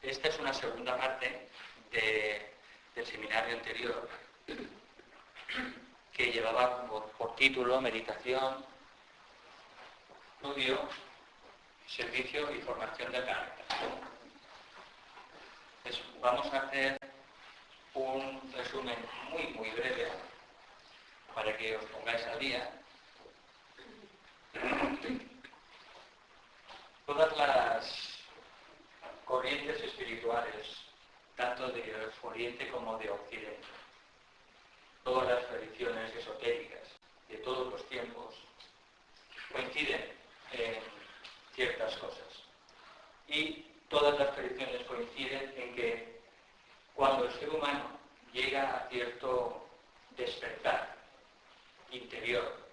Esta es una segunda parte del seminario anterior que llevaba por título Meditación, Estudio, Servicio y Formación del Carácter. Vamos a hacer un resumen muy breve para que os pongáis al día. Todas las corrientes espirituales, tanto de Oriente como de Occidente, todas las tradiciones esotéricas de todos los tiempos, coinciden en ciertas cosas. Y todas las tradiciones coinciden en que cuando el ser humano llega a cierto despertar interior,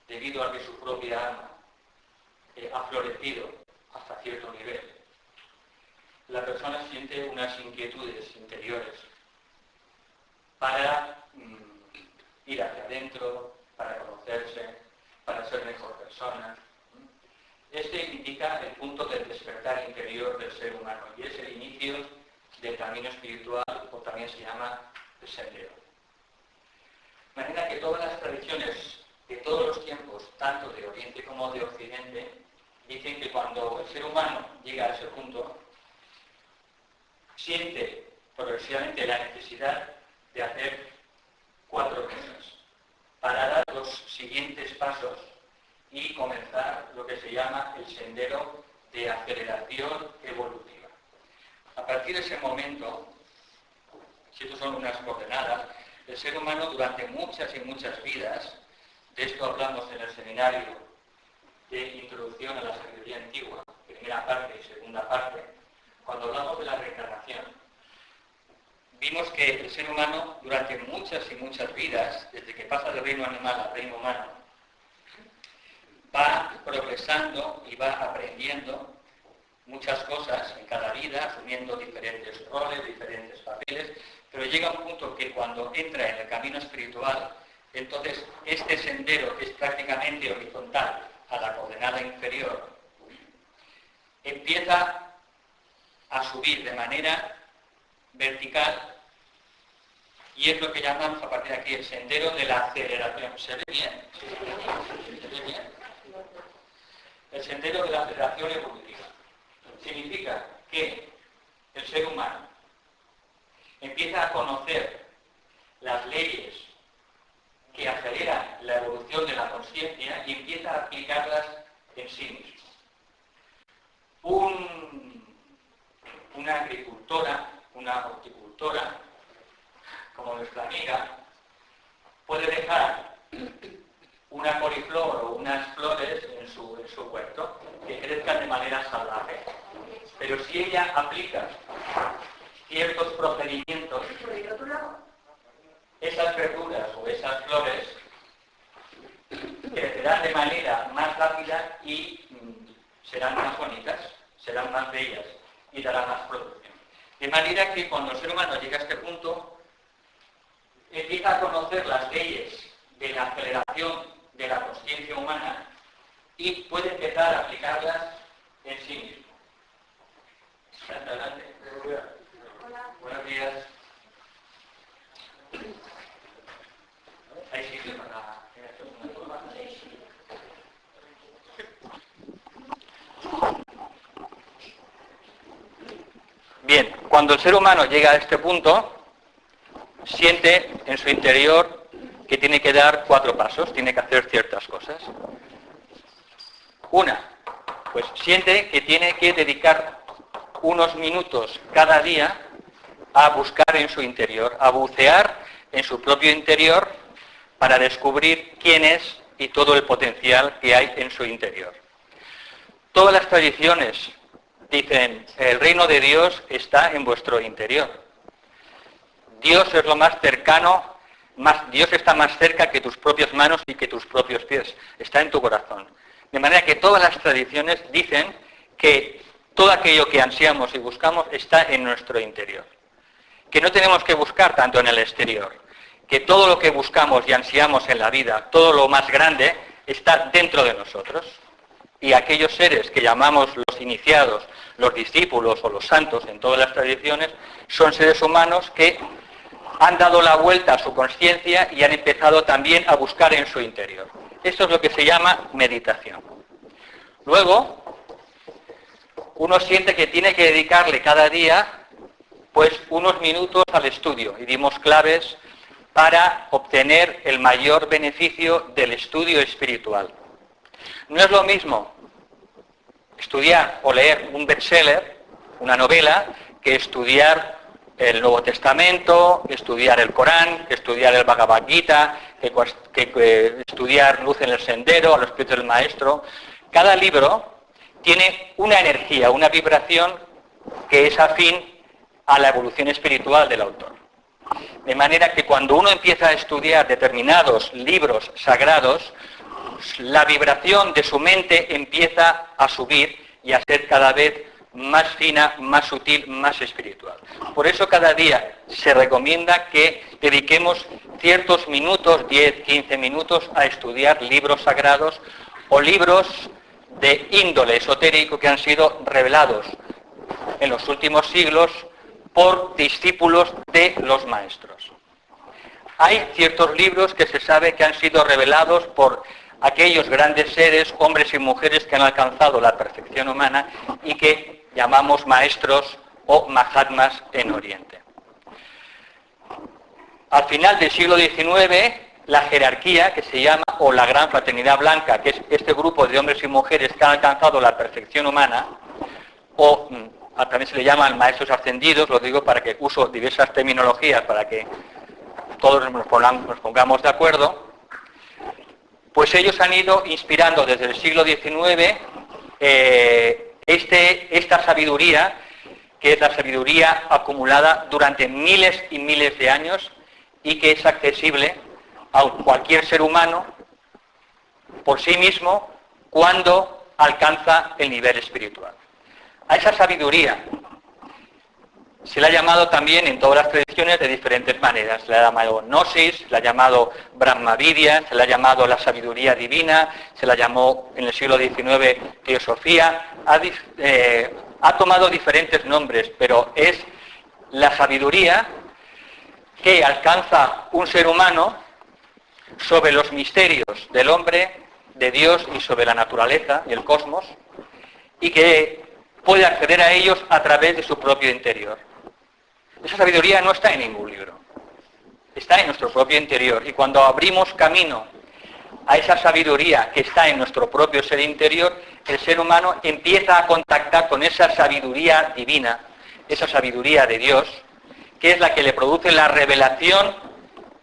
debido a que su propia alma ha florecido hasta cierto nivel, la persona siente unas inquietudes interiores para ir hacia adentro, para conocerse, para ser mejor persona. Este indica el punto del despertar interior del ser humano y es el inicio del camino espiritual, o también se llama el sendero. De manera que todas las tradiciones de todos los tiempos, tanto de Oriente como de Occidente, dicen que cuando el ser humano llega a ese punto, siente progresivamente la necesidad de hacer 4 cosas para dar los siguientes pasos y comenzar lo que se llama el sendero de aceleración evolutiva. A partir de ese momento, si estos son unas coordenadas, el ser humano durante muchas y muchas vidas, de esto hablamos en el seminario de Introducción a la Sabiduría Antigua, primera parte y segunda parte, cuando hablamos de la reencarnación, vimos que el ser humano durante muchas y muchas vidas, desde que pasa del reino animal al reino humano, va progresando y va aprendiendo muchas cosas en cada vida, asumiendo diferentes roles, diferentes papeles, pero llega un punto que cuando entra en el camino espiritual, entonces este sendero, que es prácticamente horizontal a la coordenada inferior, empieza a subir de manera vertical y es lo que llamamos a partir de aquí el sendero de la aceleración. ¿Se ve bien? ¿Se ve bien? El sendero de la aceleración evolutiva. Significa que el ser humano empieza a conocer las leyes que aceleran la evolución de la conciencia y empieza a aplicarlas en sí mismo. Una agricultora, una horticultora, como nuestra amiga, puede dejar una coliflor o unas flores en su huerto que crezcan de manera salvaje. Pero si ella aplica ciertos procedimientos, esas verduras o esas flores crecerán de manera más rápida y serán más bonitas, serán más bellas y darán más producción. De manera que cuando el ser humano llega a este punto, empieza a conocer las leyes de la aceleración de la conciencia humana y puede empezar a aplicarlas en sí mismo. Adelante. Hola. Buenos días. ¿Hay sitio para hacer una prueba? Bien, cuando el ser humano llega a este punto, siente en su interior que tiene que dar 4 pasos, tiene que hacer ciertas cosas. Una, pues siente que tiene que dedicar unos minutos cada día a buscar en su interior, a bucear en su propio interior para descubrir quién es y todo el potencial que hay en su interior. Todas las tradiciones dicen, el reino de Dios está en vuestro interior. Dios es lo más cercano, Dios está más cerca que tus propias manos y que tus propios pies. Está en tu corazón. De manera que todas las tradiciones dicen que todo aquello que ansiamos y buscamos está en nuestro interior. Que no tenemos que buscar tanto en el exterior. Que todo lo que buscamos y ansiamos en la vida, todo lo más grande, está dentro de nosotros. y aquellos seres que llamamos los iniciados, los discípulos o los santos en todas las tradiciones, son seres humanos que han dado la vuelta a su conciencia y han empezado también a buscar en su interior. Esto es lo que se llama meditación. Luego, uno siente que tiene que dedicarle cada día pues unos minutos al estudio y dimos claves para obtener el mayor beneficio del estudio espiritual. No es lo mismo estudiar o leer un bestseller, una novela, que estudiar el Nuevo Testamento, estudiar el Corán, estudiar el Bhagavad Gita, que estudiar Luz en el Sendero, a los pies del Maestro. Cada libro tiene una energía, una vibración que es afín a la evolución espiritual del autor. De manera que cuando uno empieza a estudiar determinados libros sagrados, la vibración de su mente empieza a subir y a ser cada vez más fina, más sutil, más espiritual. Por eso cada día se recomienda que dediquemos ciertos minutos, 10, 15 minutos, a estudiar libros sagrados o libros de índole esotérico que han sido revelados en los últimos siglos por discípulos de los maestros. Hay ciertos libros que se sabe que han sido revelados por aquellos grandes seres, hombres y mujeres que han alcanzado la perfección humana y que llamamos maestros o mahatmas en Oriente. Al final del siglo XIX, la jerarquía, que se llama, o la Gran Fraternidad Blanca, que es este grupo de hombres y mujeres que han alcanzado la perfección humana, o también se le llaman maestros ascendidos, lo digo para que uso diversas terminologías para que todos nos pongamos de acuerdo, pues ellos han ido inspirando desde el siglo XIX esta sabiduría, que es la sabiduría acumulada durante miles y miles de años y que es accesible a cualquier ser humano por sí mismo cuando alcanza el nivel espiritual. A esa sabiduría se le ha llamado también en todas las tradiciones de diferentes maneras. Se le ha llamado Gnosis, se le ha llamado Brahmavidya, se le ha llamado la sabiduría divina, se la llamó en el siglo XIX Teosofía. Ha tomado diferentes nombres, pero es la sabiduría que alcanza un ser humano sobre los misterios del hombre, de Dios y sobre la naturaleza y el cosmos, y que puede acceder a ellos a través de su propio interior. Esa sabiduría no está en ningún libro, está en nuestro propio interior, y cuando abrimos camino a esa sabiduría que está en nuestro propio ser interior, el ser humano empieza a contactar con esa sabiduría divina, esa sabiduría de Dios, que es la que le produce la revelación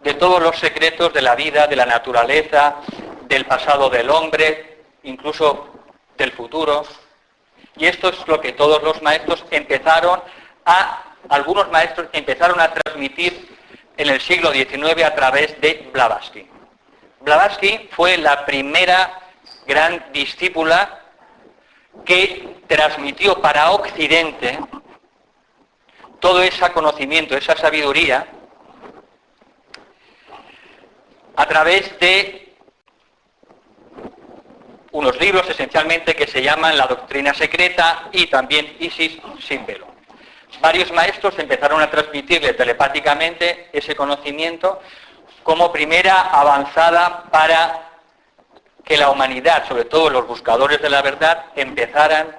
de todos los secretos de la vida, de la naturaleza, del pasado del hombre, incluso del futuro. Y esto es lo que todos los maestros algunos maestros empezaron a transmitir en el siglo XIX a través de Blavatsky. Blavatsky fue la primera gran discípula que transmitió para Occidente todo ese conocimiento, esa sabiduría, a través de unos libros esencialmente que se llaman La Doctrina Secreta y también Isis sin velo. Varios maestros empezaron a transmitirle telepáticamente ese conocimiento como primera avanzada para que la humanidad, sobre todo los buscadores de la verdad, empezaran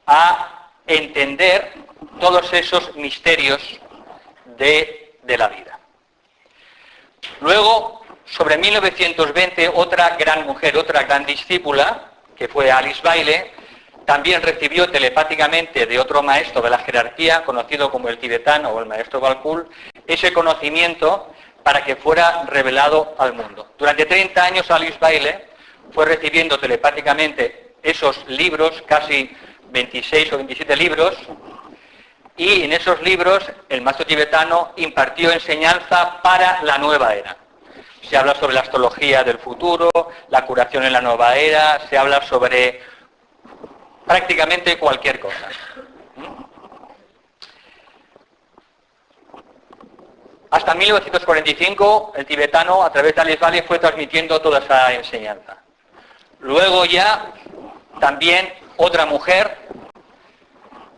a entender todos esos misterios de la vida. Luego, sobre 1920, otra gran mujer, otra gran discípula, que fue Alice Bailey, también recibió telepáticamente de otro maestro de la jerarquía, conocido como el tibetano o el maestro Balkul, ese conocimiento para que fuera revelado al mundo. Durante 30 años Alice Bailey fue recibiendo telepáticamente esos libros, casi 26 o 27 libros, y en esos libros el maestro tibetano impartió enseñanza para la nueva era. Se habla sobre la astrología del futuro, la curación en la nueva era, se habla sobre prácticamente cualquier cosa. Hasta 1945 el tibetano a través de Alice Bailey fue transmitiendo toda esa enseñanza. Luego ya También otra mujer,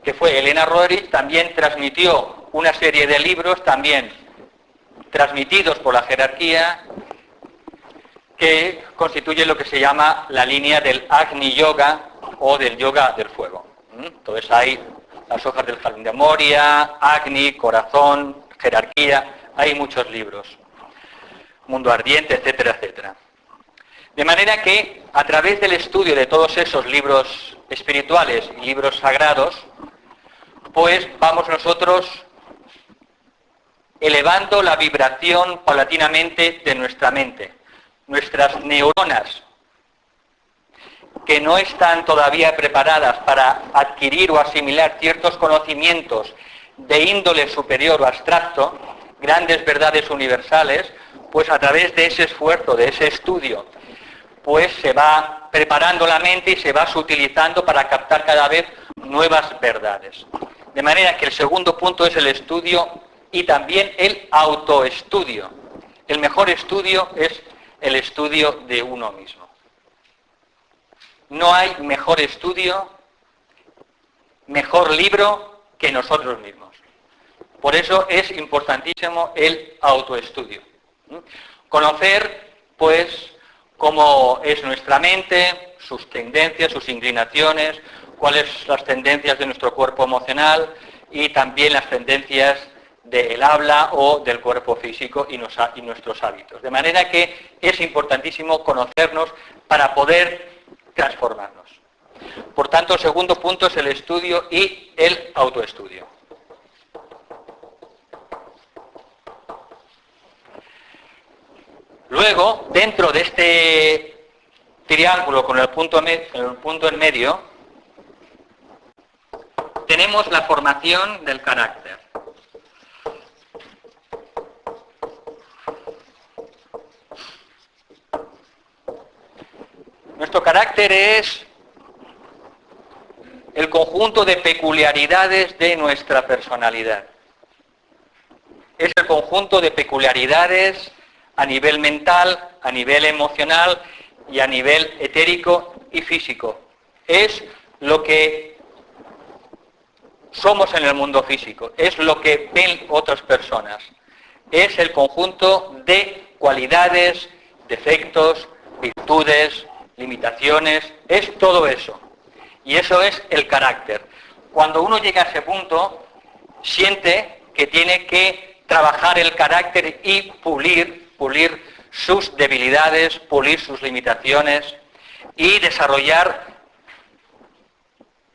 que fue Elena Roerich, también transmitió una serie de libros, también transmitidos por la jerarquía, que constituye lo que se llama la línea del Agni Yoga o del yoga del fuego. Entonces hay las hojas del Jardín de Moria, Agni, Corazón, Jerarquía, hay muchos libros. Mundo Ardiente, etcétera, etcétera. De manera que a través del estudio de todos esos libros espirituales y libros sagrados, pues vamos nosotros elevando la vibración paulatinamente de nuestra mente. Nuestras neuronas, que no están todavía preparadas para adquirir o asimilar ciertos conocimientos de índole superior o abstracto, grandes verdades universales, pues a través de ese esfuerzo, de ese estudio, pues se va preparando la mente y se va sutilizando para captar cada vez nuevas verdades. De manera que el segundo punto es el estudio y también el autoestudio. El mejor estudio es el estudio de uno mismo. No hay mejor estudio, mejor libro que nosotros mismos. Por eso es importantísimo el autoestudio. Conocer, pues, cómo es nuestra mente, sus tendencias, sus inclinaciones, cuáles son las tendencias de nuestro cuerpo emocional y también las tendencias del habla o del cuerpo físico y nuestros hábitos. De manera que es importantísimo conocernos para poder transformarnos. Por tanto, el segundo punto es el estudio y el autoestudio. Luego, dentro de este triángulo con el punto en medio, tenemos la formación del carácter. Nuestro carácter es el conjunto de peculiaridades de nuestra personalidad. Es el conjunto de peculiaridades a nivel mental, a nivel emocional y a nivel etérico y físico. Es lo que somos en el mundo físico, es lo que ven otras personas. Es el conjunto de cualidades, defectos, virtudes, limitaciones, es todo eso. Y eso es el carácter. Cuando uno llega a ese punto, siente que tiene que trabajar el carácter y pulir sus debilidades, pulir sus limitaciones y desarrollar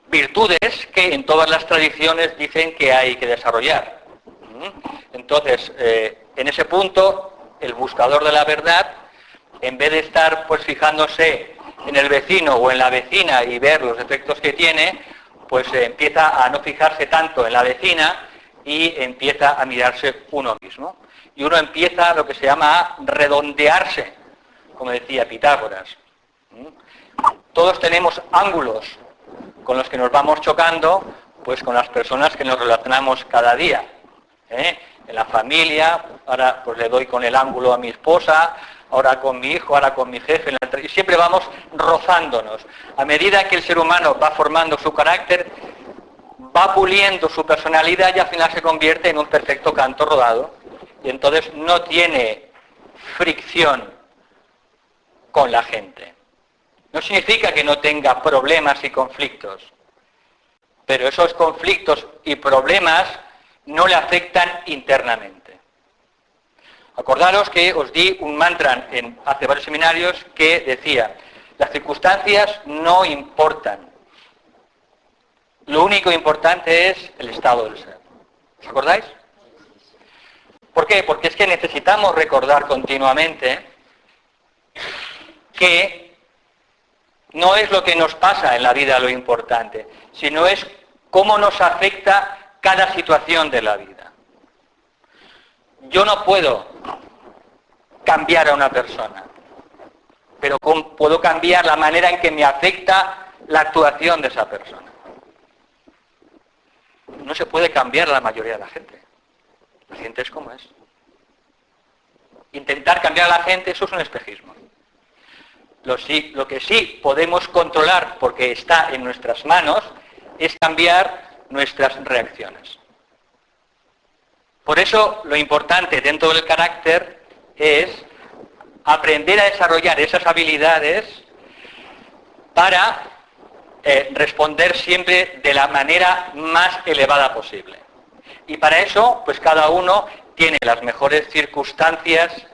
virtudes que en todas las tradiciones dicen que hay que desarrollar. Entonces, en ese punto, el buscador de la verdad, en vez de estar pues fijándose en el vecino o en la vecina y ver los defectos que tiene, pues empieza a no fijarse tanto en la vecina y empieza a mirarse uno mismo. Y uno empieza lo que se llama a redondearse, como decía Pitágoras. Todos tenemos ángulos con los que nos vamos chocando, pues con las personas que nos relacionamos cada día. En la familia, ahora pues le doy con el ángulo a mi esposa, ahora con mi hijo, ahora con mi jefe, y siempre vamos rozándonos. A medida que el ser humano va formando su carácter, va puliendo su personalidad y al final se convierte en un perfecto canto rodado. Y entonces no tiene fricción con la gente. No significa que no tenga problemas y conflictos, pero esos conflictos y problemas no le afectan internamente. Acordaros que os di un mantra hace varios seminarios que decía, las circunstancias no importan. Lo único importante es el estado del ser. ¿Os acordáis? ¿Por qué? Porque es que necesitamos recordar continuamente que no es lo que nos pasa en la vida lo importante, sino es cómo nos afecta cada situación de la vida. Yo no puedo cambiar a una persona, pero puedo cambiar la manera en que me afecta la actuación de esa persona. No se puede cambiar a la mayoría de la gente. La gente es como es. Intentar cambiar a la gente, eso es un espejismo. Lo que sí podemos controlar, porque está en nuestras manos, es cambiar nuestras reacciones. Por eso lo importante dentro del carácter es aprender a desarrollar esas habilidades para responder siempre de la manera más elevada posible. Y para eso, pues cada uno tiene las mejores circunstancias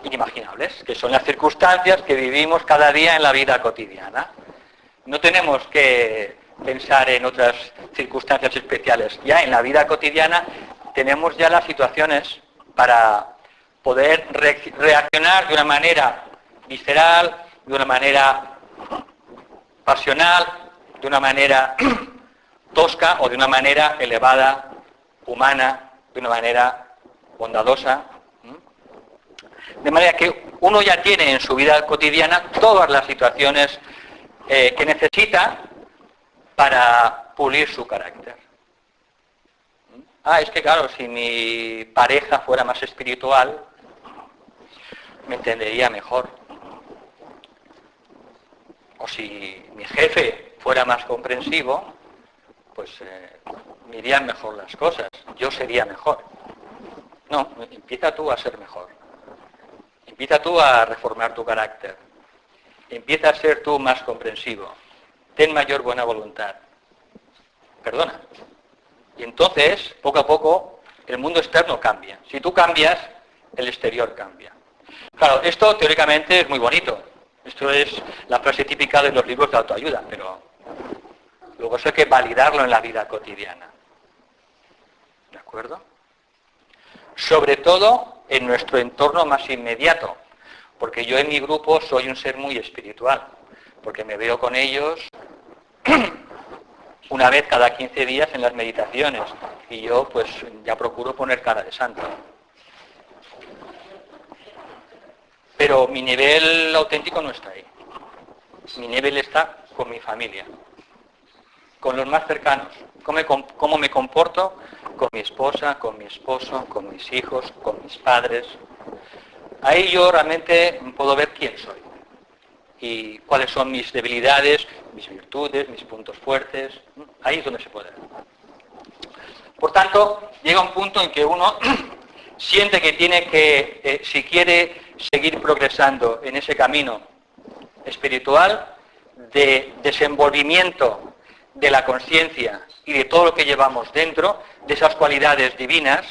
inimaginables, que son las circunstancias que vivimos cada día en la vida cotidiana. No tenemos que pensar en otras circunstancias especiales. Ya en la vida cotidiana tenemos ya las situaciones para poder reaccionar de una manera visceral, de una manera pasional, de una manera tosca o de una manera elevada, humana, de una manera bondadosa. De manera que uno ya tiene en su vida cotidiana todas las situaciones que necesita para pulir su carácter. Es que claro, si mi pareja fuera más espiritual, me entendería mejor. O si mi jefe fuera más comprensivo, pues me irían mejor las cosas, yo sería mejor. No, empieza tú a ser mejor. Empieza tú a reformar tu carácter. Empieza a ser tú más comprensivo. Ten mayor buena voluntad. Perdona. Y entonces, poco a poco, el mundo externo cambia. Si tú cambias, el exterior cambia. Claro, esto teóricamente es muy bonito. Esto es la frase típica de los libros de autoayuda, pero luego eso hay que validarlo en la vida cotidiana. ¿De acuerdo? Sobre todo en nuestro entorno más inmediato, porque yo en mi grupo soy un ser muy espiritual, porque me veo con ellos una vez cada 15 días en las meditaciones, y yo pues ya procuro poner cara de santo. Pero mi nivel auténtico no está ahí. Mi nivel está con mi familia, con los más cercanos. Cómo me comporto con mi esposa, con mi esposo, con mis hijos, con mis padres. Ahí yo realmente puedo ver quién soy y cuáles son mis debilidades, mis virtudes, mis puntos fuertes. Ahí es donde se puede ver. Por tanto, llega un punto en que uno siente que tiene que, si quiere seguir progresando en ese camino espiritual de desenvolvimiento de la conciencia y de todo lo que llevamos dentro, de esas cualidades divinas,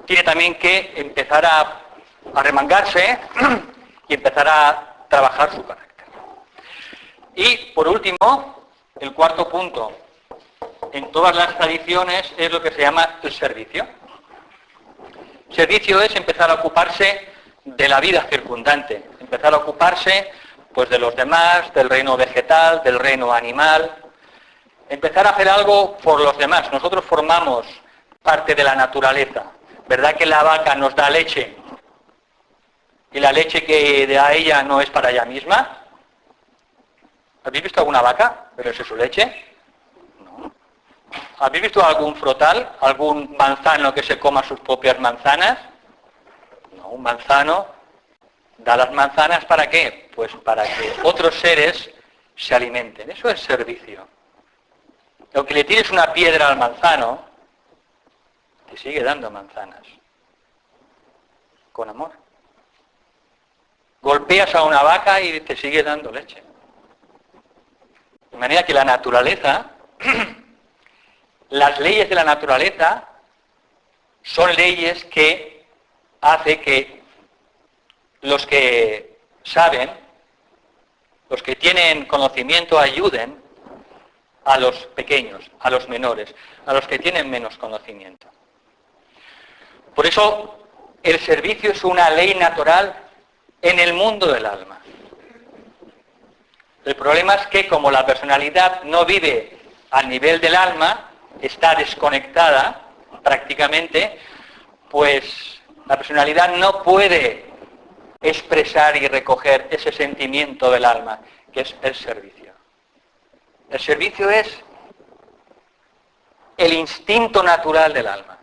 tiene también que empezar a remangarse y empezar a trabajar su carácter. Y por último, el cuarto punto en todas las tradiciones es lo que se llama el servicio. Servicio es empezar a ocuparse de la vida circundante, empezar a ocuparse pues de los demás, del reino vegetal, del reino animal, empezar a hacer algo por los demás. Nosotros formamos parte de la naturaleza. ¿Verdad que la vaca nos da leche? ¿Y la leche que da ella no es para ella misma? ¿Habéis visto alguna vaca beberse su leche? No. ¿Habéis visto algún frotal, algún manzano que se coma sus propias manzanas? No, un manzano da las manzanas ¿para qué? Pues para que otros seres se alimenten. Eso es servicio. Aunque le tires una piedra al manzano, te sigue dando manzanas. Con amor. Golpeas a una vaca y te sigue dando leche. De manera que la naturaleza, las leyes de la naturaleza, son leyes que hace que los que saben, los que tienen conocimiento, ayuden a los pequeños, a los menores, a los que tienen menos conocimiento. Por eso, el servicio es una ley natural en el mundo del alma. El problema es que como la personalidad no vive al nivel del alma, está desconectada prácticamente, pues la personalidad no puede expresar y recoger ese sentimiento del alma, que es el servicio. El servicio es el instinto natural del alma.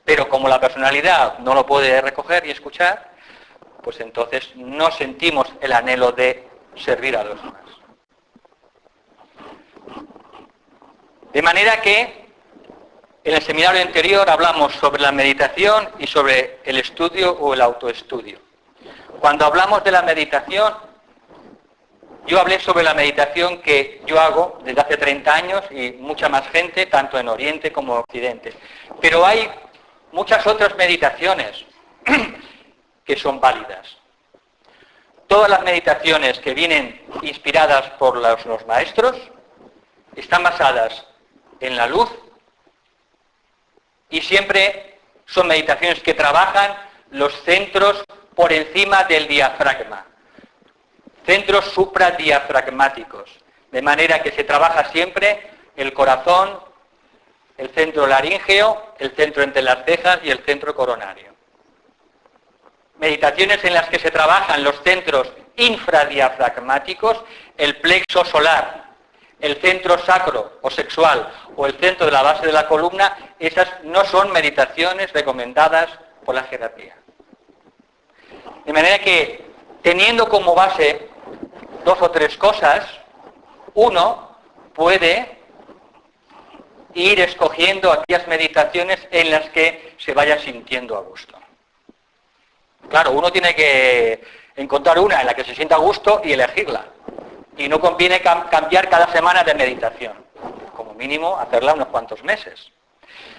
Pero como la personalidad no lo puede recoger y escuchar, pues entonces no sentimos el anhelo de servir a los demás. De manera que en el seminario anterior hablamos sobre la meditación y sobre el estudio o el autoestudio. Cuando hablamos de la meditación, yo hablé sobre la meditación que yo hago desde hace 30 años y mucha más gente, tanto en Oriente como en Occidente. Pero hay muchas otras meditaciones que son válidas. Todas las meditaciones que vienen inspiradas por los maestros están basadas en la luz y siempre son meditaciones que trabajan los centros por encima del diafragma, centros supradiafragmáticos, de manera que se trabaja siempre el corazón, el centro laríngeo, el centro entre las cejas y el centro coronario. Meditaciones en las que se trabajan los centros infradiafragmáticos, el plexo solar, el centro sacro o sexual o el centro de la base de la columna, esas no son meditaciones recomendadas por la jerarquía. De manera que, teniendo como base dos o tres cosas, uno puede ir escogiendo aquellas meditaciones en las que se vaya sintiendo a gusto. Claro, uno tiene que encontrar una en la que se sienta a gusto y elegirla. Y no conviene cambiar cada semana de meditación. Como mínimo, hacerla unos cuantos meses.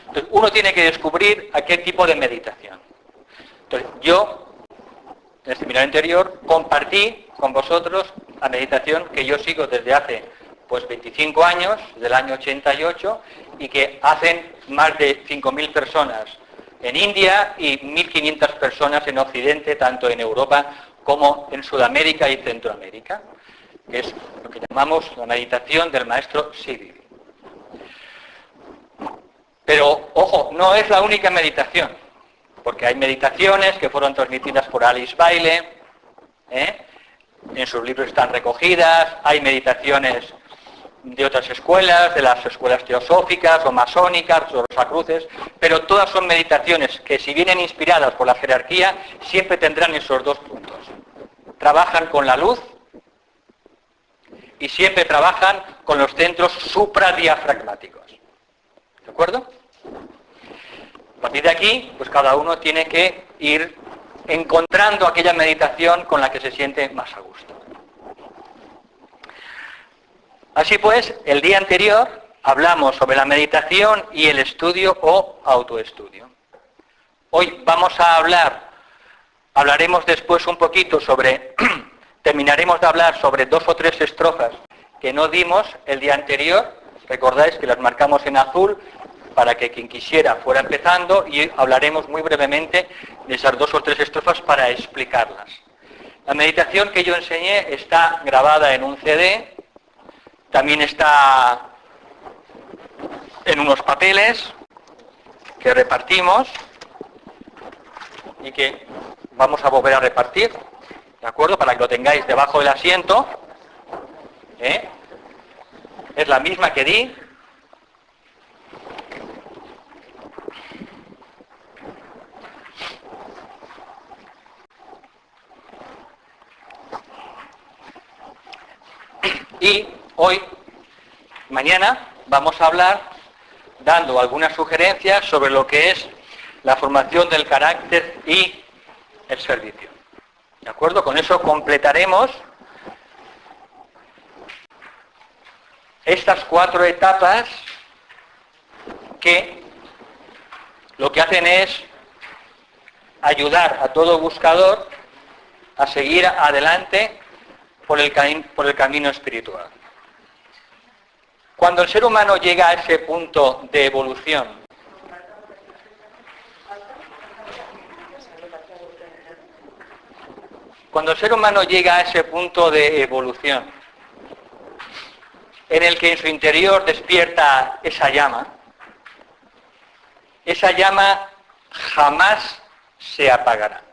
Entonces, uno tiene que descubrir a qué tipo de meditación. Entonces, yo, en el seminario anterior, compartí con vosotros la meditación que yo sigo desde hace 25 años, del año 88, y que hacen más de 5.000 personas en India y 1.500 personas en Occidente, tanto en Europa como en Sudamérica y Centroamérica, que es lo que llamamos la meditación del maestro Sivili. Pero, ojo, no es la única meditación, porque hay meditaciones que fueron transmitidas por Alice Bailey, en sus libros están recogidas, hay meditaciones de otras escuelas, de las escuelas teosóficas o masónicas o rosacruces, pero todas son meditaciones que, si vienen inspiradas por la jerarquía, siempre tendrán esos dos puntos. Trabajan con la luz y siempre trabajan con los centros supradiafragmáticos. ¿De acuerdo? A partir de aquí, pues cada uno tiene que ir encontrando aquella meditación con la que se siente más a gusto. Así pues, el día anterior hablamos sobre la meditación y el estudio o autoestudio. Hoy vamos a hablaremos después un poquito sobre, terminaremos de hablar sobre 2 o 3 estrofas que no dimos el día anterior. Recordáis que las marcamos en azul para que quien quisiera fuera empezando, y hablaremos muy brevemente de esas 2 o 3 estrofas para explicarlas. La meditación que yo enseñé está grabada en un CD, también está en unos papeles que repartimos y que vamos a volver a repartir, ¿de acuerdo? Para que lo tengáis debajo del asiento. Es la misma que di. Y hoy, mañana, vamos a hablar, dando algunas sugerencias sobre lo que es la formación del carácter y el servicio. ¿De acuerdo? Con eso completaremos estas 4 etapas que lo que hacen es ayudar a todo buscador a seguir adelante por el camino espiritual. Cuando el ser humano llega a ese punto de evolución, en el que en su interior despierta esa llama jamás se apagará.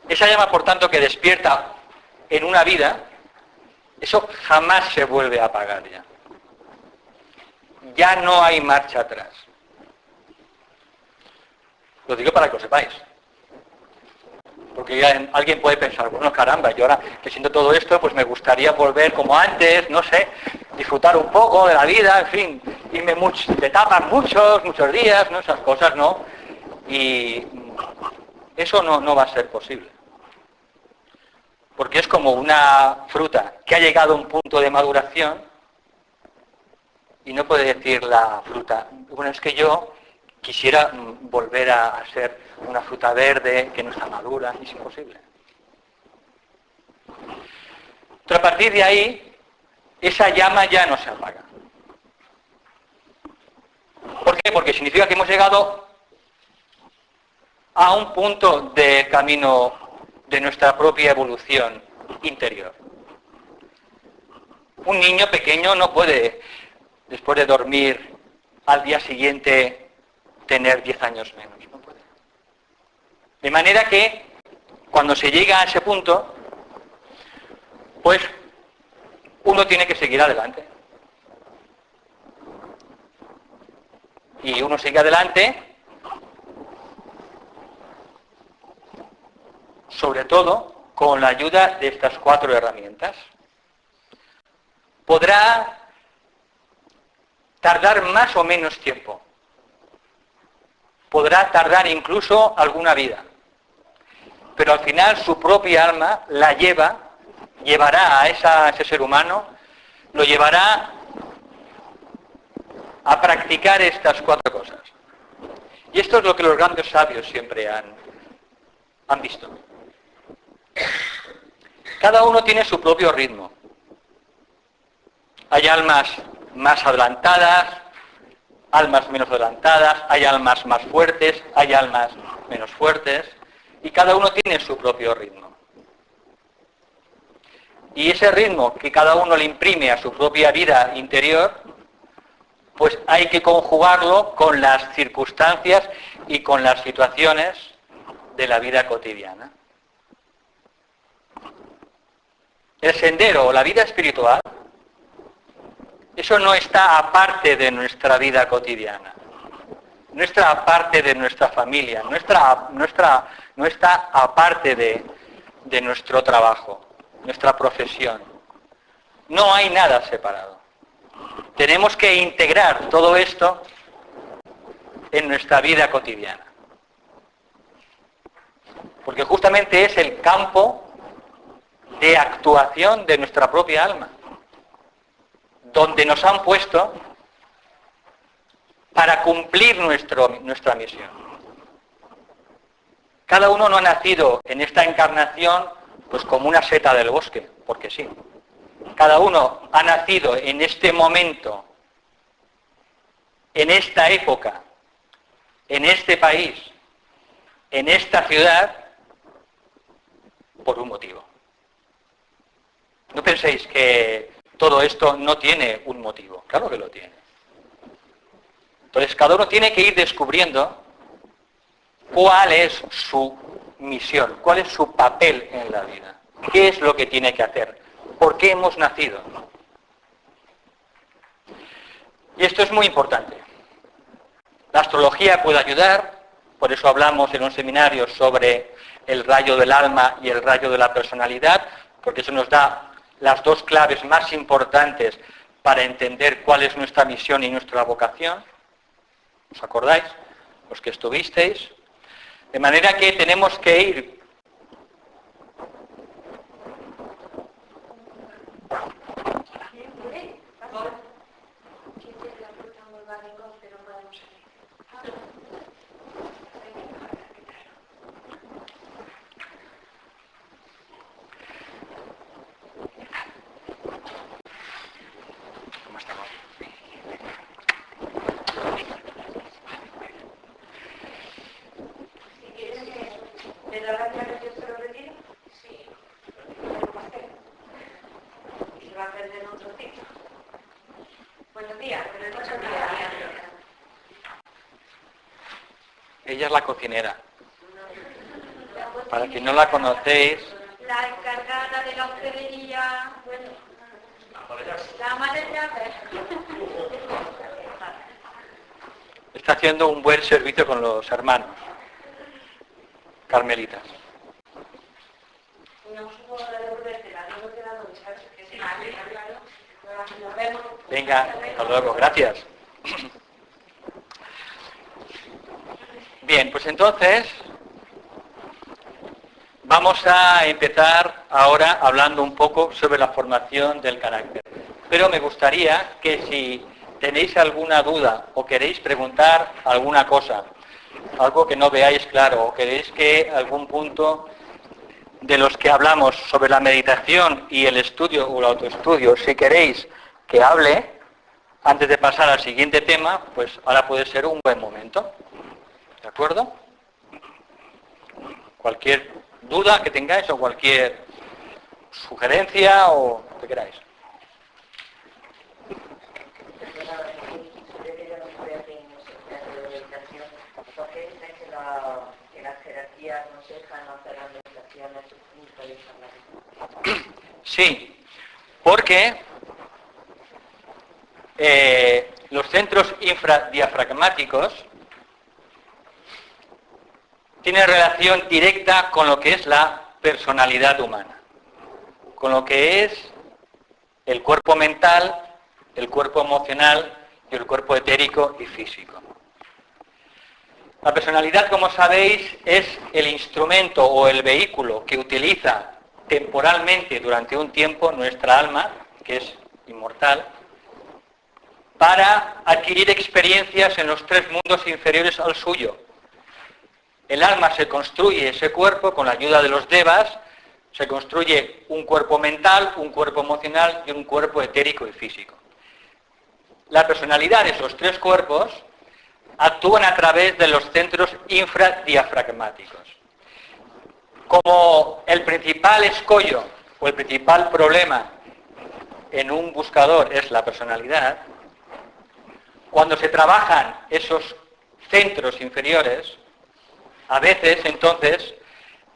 Esa llama, por tanto, que despierta en una vida, eso jamás se vuelve a apagar ya. Ya no hay marcha atrás. Lo digo para que lo sepáis. Porque ya alguien puede pensar, bueno, caramba, yo ahora que siento todo esto, pues me gustaría volver como antes, no sé, disfrutar un poco de la vida, en fin, irme de tapas muchos días, ¿no? Esas cosas, ¿no? Y eso no va a ser posible. Porque es como una fruta que ha llegado a un punto de maduración y no puede decir la fruta, bueno, es que yo quisiera volver a ser una fruta verde que no está madura, es imposible. Pero a partir de ahí, esa llama ya no se apaga. ¿Por qué? Porque significa que hemos llegado a un punto de camino de nuestra propia evolución interior. Un niño pequeño no puede, después de dormir, al día siguiente tener 10 años menos. No puede. De manera que, cuando se llega a ese punto, pues uno tiene que seguir adelante. Y uno sigue adelante, sobre todo, con la ayuda de estas 4 herramientas. Podrá tardar más o menos tiempo. Podrá tardar incluso alguna vida. Pero al final su propia alma la llevará a ese ser humano, lo llevará a practicar estas 4 cosas. Y esto es lo que los grandes sabios siempre han visto. Cada uno tiene su propio ritmo. Hay almas más adelantadas, almas menos adelantadas, hay almas más fuertes, hay almas menos fuertes, y cada uno tiene su propio ritmo. Y ese ritmo que cada uno le imprime a su propia vida interior, pues hay que conjugarlo con las circunstancias y con las situaciones de la vida cotidiana. El sendero o la vida espiritual, eso no está aparte de nuestra vida cotidiana, no está aparte de nuestra familia, no está aparte de nuestro trabajo, nuestra profesión. No hay nada separado. Tenemos que integrar todo esto en nuestra vida cotidiana. Porque justamente es el campo de actuación de nuestra propia alma, donde nos han puesto para cumplir nuestra misión. Cada uno no ha nacido en esta encarnación pues como una seta del bosque, porque sí. Cada uno ha nacido en este momento, en esta época, en este país, en esta ciudad, por un motivo. No penséis que todo esto no tiene un motivo. Claro que lo tiene. Entonces, cada uno tiene que ir descubriendo cuál es su misión, cuál es su papel en la vida, qué es lo que tiene que hacer, por qué hemos nacido. Y esto es muy importante. La astrología puede ayudar, por eso hablamos en un seminario sobre el rayo del alma y el rayo de la personalidad, porque eso nos da las 2 claves más importantes para entender cuál es nuestra misión y nuestra vocación. ¿Os acordáis? Los que estuvisteis. De manera que tenemos que ir Ella es la cocinera. Para quien no la conocéis. La encargada de la hostelería, bueno, la ama de llaves. Está haciendo un buen servicio con los hermanos. Carmelita. No supo devolvértela, no me queda donde, ¿sabes? Que es claro. Nos vemos. Venga, hasta luego, gracias. Bien, pues entonces vamos a empezar ahora hablando un poco sobre la formación del carácter. Pero me gustaría que si tenéis alguna duda o queréis preguntar alguna cosa, algo que no veáis claro, o queréis que algún punto de los que hablamos sobre la meditación y el estudio o el autoestudio, si queréis que hable, antes de pasar al siguiente tema, pues ahora puede ser un buen momento. ¿De acuerdo? Cualquier duda que tengáis o cualquier sugerencia o lo que queráis. Sí, porque los centros infradiafragmáticos tienen relación directa con lo que es la personalidad humana, con lo que es el cuerpo mental, el cuerpo emocional y el cuerpo etérico y físico. La personalidad, como sabéis, es el instrumento o el vehículo que utiliza temporalmente durante un tiempo nuestra alma, que es inmortal, para adquirir experiencias en los tres mundos inferiores al suyo. El alma se construye ese cuerpo con la ayuda de los devas, se construye un cuerpo mental, un cuerpo emocional y un cuerpo etérico y físico. La personalidad de esos tres cuerpos actúan a través de los centros infradiafragmáticos. Como el principal escollo o el principal problema en un buscador es la personalidad, cuando se trabajan esos centros inferiores, a veces entonces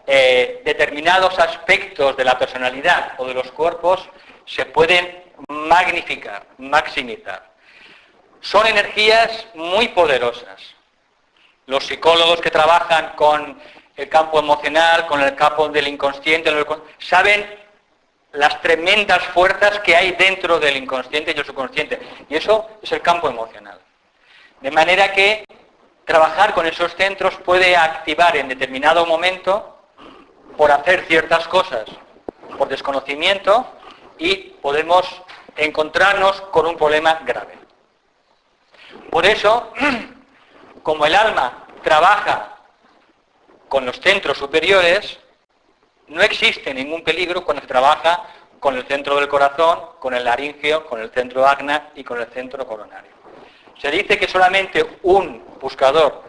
determinados aspectos de la personalidad o de los cuerpos se pueden magnificar, maximizar. Son energías muy poderosas. Los psicólogos que trabajan con el campo emocional, con el campo del inconsciente, saben las tremendas fuerzas que hay dentro del inconsciente y el subconsciente. Y eso es el campo emocional. De manera que trabajar con esos centros puede activar en determinado momento, por hacer ciertas cosas, por desconocimiento, y podemos encontrarnos con un problema grave. Por eso, como el alma trabaja con los centros superiores, no existe ningún peligro cuando se trabaja con el centro del corazón, con el laringeo, con el centro agna y con el centro coronario. Se dice que solamente un buscador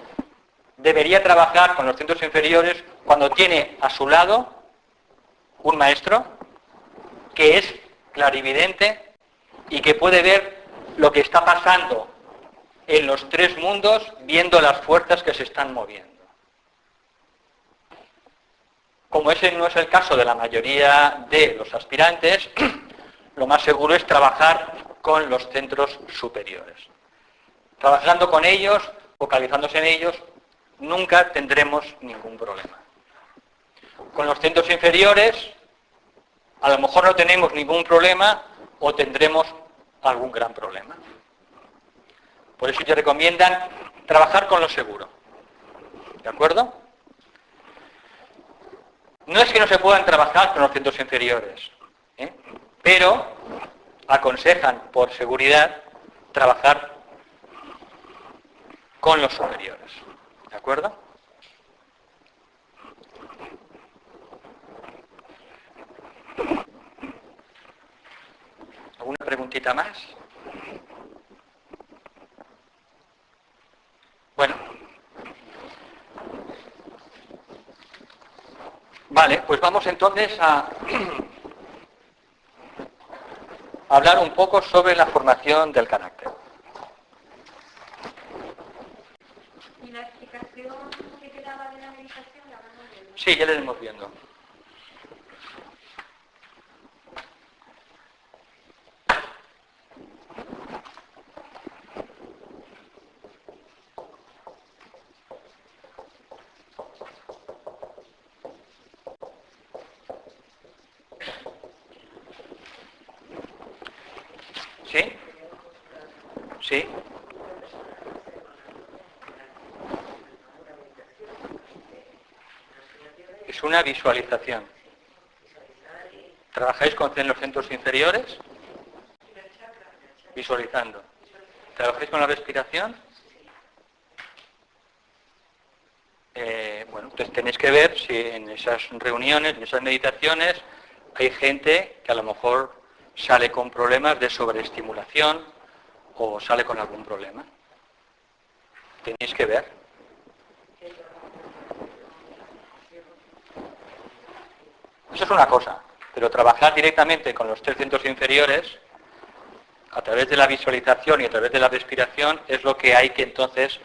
debería trabajar con los centros inferiores cuando tiene a su lado un maestro que es clarividente y que puede ver lo que está pasando en los tres mundos, viendo las fuerzas que se están moviendo. Como ese no es el caso de la mayoría de los aspirantes, lo más seguro es trabajar con los centros superiores. Trabajando con ellos, focalizándose en ellos, nunca tendremos ningún problema. Con los centros inferiores, a lo mejor no tenemos ningún problema o tendremos algún gran problema. Por eso te recomiendan trabajar con lo seguro. ¿De acuerdo? No es que no se puedan trabajar con los centros inferiores, pero aconsejan, por seguridad, trabajar con los superiores. ¿De acuerdo? ¿Alguna preguntita más? Bueno. Vale, pues vamos entonces a hablar un poco sobre la formación del carácter. ¿Y la explicación que quedaba de la meditación la vamos viendo? Sí, ya la iremos viendo. ¿Sí? Es una visualización. ¿Trabajáis en los centros inferiores? Visualizando. ¿Trabajáis con la respiración? Bueno, entonces tenéis que ver si en esas reuniones, en esas meditaciones, hay gente que a lo mejor sale con problemas de sobreestimulación o sale con algún problema. Tenéis que ver. Eso es una cosa, pero trabajar directamente con los 3 centros inferiores, a través de la visualización y a través de la respiración, es lo que hay que entonces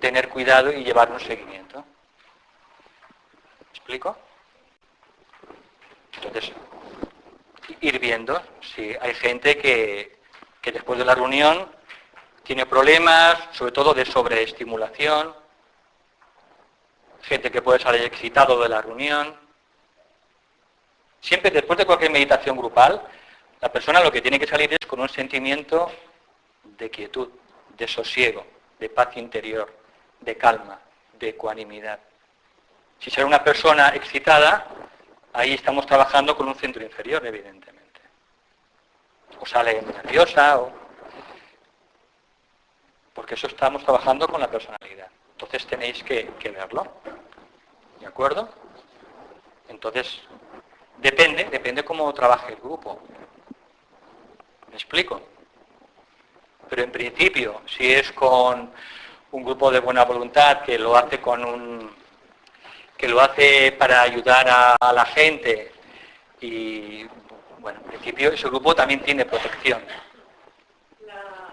tener cuidado y llevar un seguimiento. ¿Me explico? Entonces, ir viendo si hay gente que después de la reunión tiene problemas, sobre todo de sobreestimulación, gente que puede salir excitado de la reunión. Siempre después de cualquier meditación grupal, la persona lo que tiene que salir es con un sentimiento de quietud, de sosiego, de paz interior, de calma, de ecuanimidad. Si sale una persona excitada, ahí estamos trabajando con un centro inferior, evidentemente. O sale nerviosa, porque eso estamos trabajando con la personalidad. Entonces tenéis que verlo. ¿De acuerdo? Entonces, depende cómo trabaje el grupo. ¿Me explico? Pero en principio, si es con un grupo de buena voluntad que lo hace para ayudar a la gente y, bueno, en principio ese grupo también tiene protección. La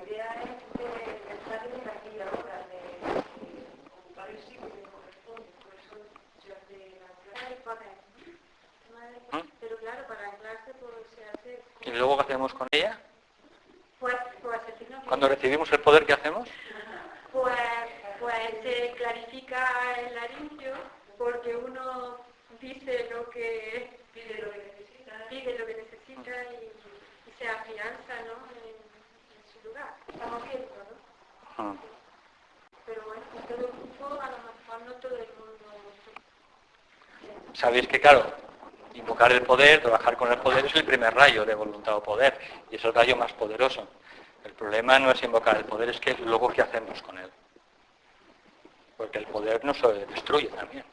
idea es de estar aquí ahora, de ocupar el sitio que corresponde, por eso se hace la clase. Pero claro, para anclarse pues se hace... ¿Y luego qué hacemos con ella? Pues Cuando recibimos el poder, ¿qué hacemos? Pues se clarifica el laringe, porque uno dice lo que pide lo que necesita y se afianza, ¿no? en su lugar. Estamos viendo, ¿no? Pero bueno, en todo el grupo, a lo mejor no todo el mundo. Sabéis que, claro, invocar el poder, trabajar con el poder es el primer rayo de voluntad o poder, y es el rayo más poderoso. El problema no es invocar el poder, es que luego qué hacemos con él. Porque el poder nos destruye también.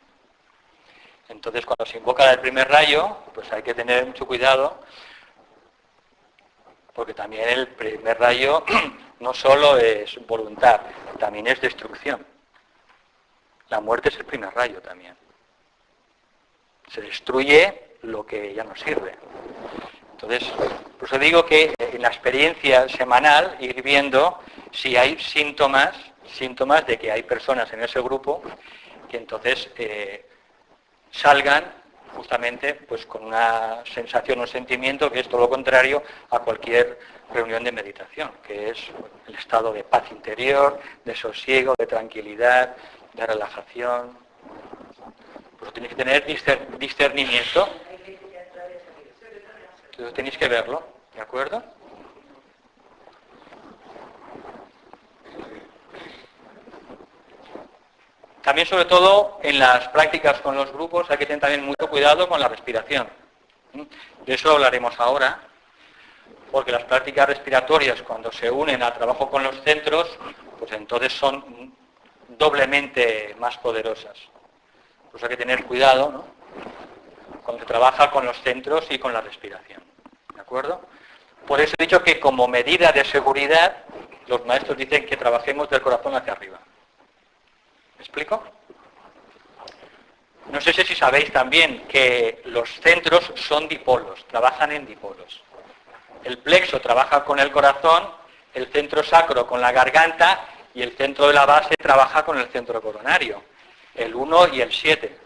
Entonces, cuando se invoca el primer rayo, pues hay que tener mucho cuidado, porque también el primer rayo no solo es voluntad, también es destrucción. La muerte es el primer rayo también. Se destruye lo que ya no sirve. Entonces, por eso digo que en la experiencia semanal ir viendo si hay síntomas de que hay personas en ese grupo que entonces salgan justamente pues con una sensación, un sentimiento que es todo lo contrario a cualquier reunión de meditación, que es el estado de paz interior, de sosiego, de tranquilidad, de relajación. Pues tenéis que tener discernimiento. Entonces tenéis que verlo, ¿de acuerdo? También, sobre todo, en las prácticas con los grupos hay que tener también mucho cuidado con la respiración. De eso hablaremos ahora, porque las prácticas respiratorias, cuando se unen al trabajo con los centros, pues entonces son doblemente más poderosas. Pues hay que tener cuidado, ¿no?, cuando se trabaja con los centros y con la respiración. ¿De acuerdo? Por eso he dicho que como medida de seguridad, los maestros dicen que trabajemos del corazón hacia arriba. ¿Me explico? No sé si sabéis también que los centros son dipolos, trabajan en dipolos. El plexo trabaja con el corazón, el centro sacro con la garganta y el centro de la base trabaja con el centro coronario, el 1 y el 7.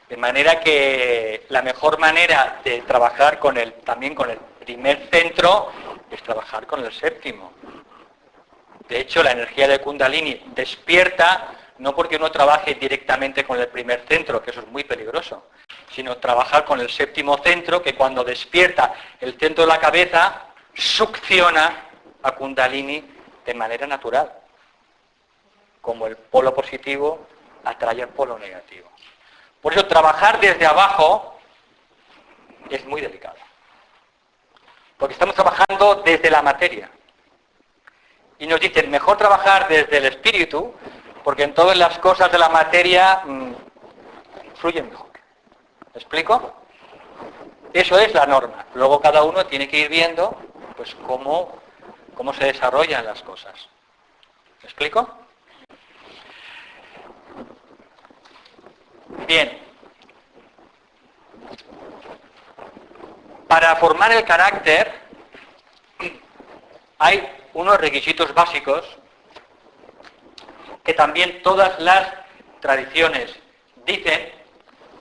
De manera que la mejor manera de trabajar también con el primer centro es trabajar con el séptimo. De hecho, la energía de Kundalini despierta no porque uno trabaje directamente con el primer centro, que eso es muy peligroso, sino trabajar con el séptimo centro, que cuando despierta el centro de la cabeza, succiona a Kundalini de manera natural, como el polo positivo atrae al polo negativo. Por eso trabajar desde abajo es muy delicado, porque estamos trabajando desde la materia. Y nos dicen, mejor trabajar desde el espíritu, porque en todas las cosas de la materia fluyen mejor. ¿Me explico? Eso es la norma. Luego cada uno tiene que ir viendo pues cómo se desarrollan las cosas. ¿Me explico? Bien. Para formar el carácter hay unos requisitos básicos que también todas las tradiciones dicen,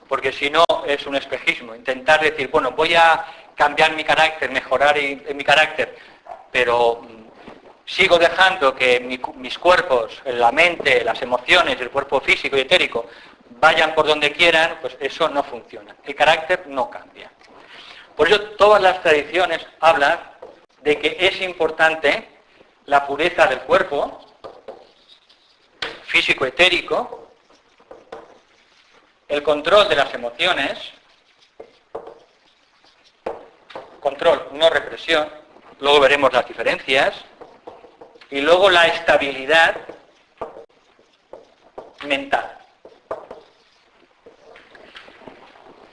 porque si no es un espejismo, intentar decir, bueno, voy a cambiar mi carácter, mejorar mi carácter, pero sigo dejando que mis cuerpos, la mente, las emociones, el cuerpo físico y etérico vayan por donde quieran, pues eso no funciona. El carácter no cambia. Por eso todas las tradiciones hablan de que es importante la pureza del cuerpo físico-etérico, el control de las emociones, control, no represión, luego veremos las diferencias, y luego la estabilidad mental.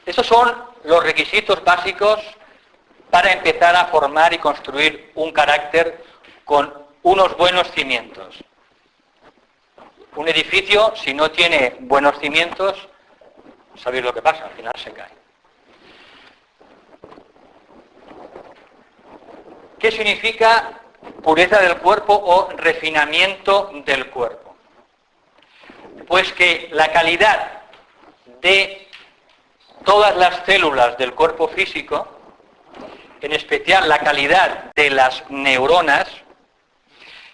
Estos son los requisitos básicos para empezar a formar y construir un carácter con unos buenos cimientos. Un edificio, si no tiene buenos cimientos, sabéis lo que pasa, al final se cae. ¿Qué significa pureza del cuerpo o refinamiento del cuerpo? Pues que la calidad de todas las células del cuerpo físico, en especial la calidad de las neuronas,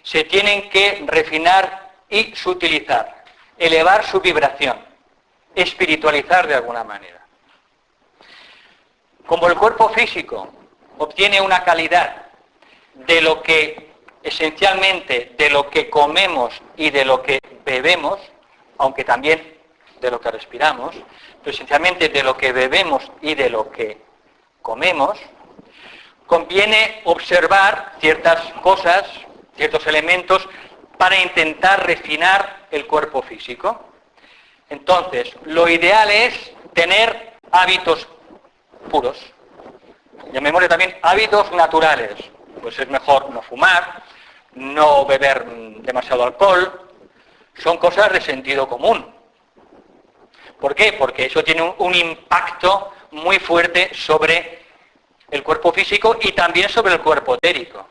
se tienen que refinar y sutilizar, elevar su vibración, espiritualizar de alguna manera. Como el cuerpo físico obtiene una calidad de lo que, esencialmente, de lo que comemos y de lo que bebemos, aunque también de lo que respiramos, pero esencialmente de lo que bebemos y de lo que comemos, conviene observar ciertas cosas, ciertos elementos, para intentar refinar el cuerpo físico. Entonces, lo ideal es tener hábitos puros. Llamémosle también hábitos naturales. Pues es mejor no fumar, no beber demasiado alcohol. Son cosas de sentido común. ¿Por qué? Porque eso tiene un impacto muy fuerte sobre el cuerpo físico y también sobre el cuerpo etérico.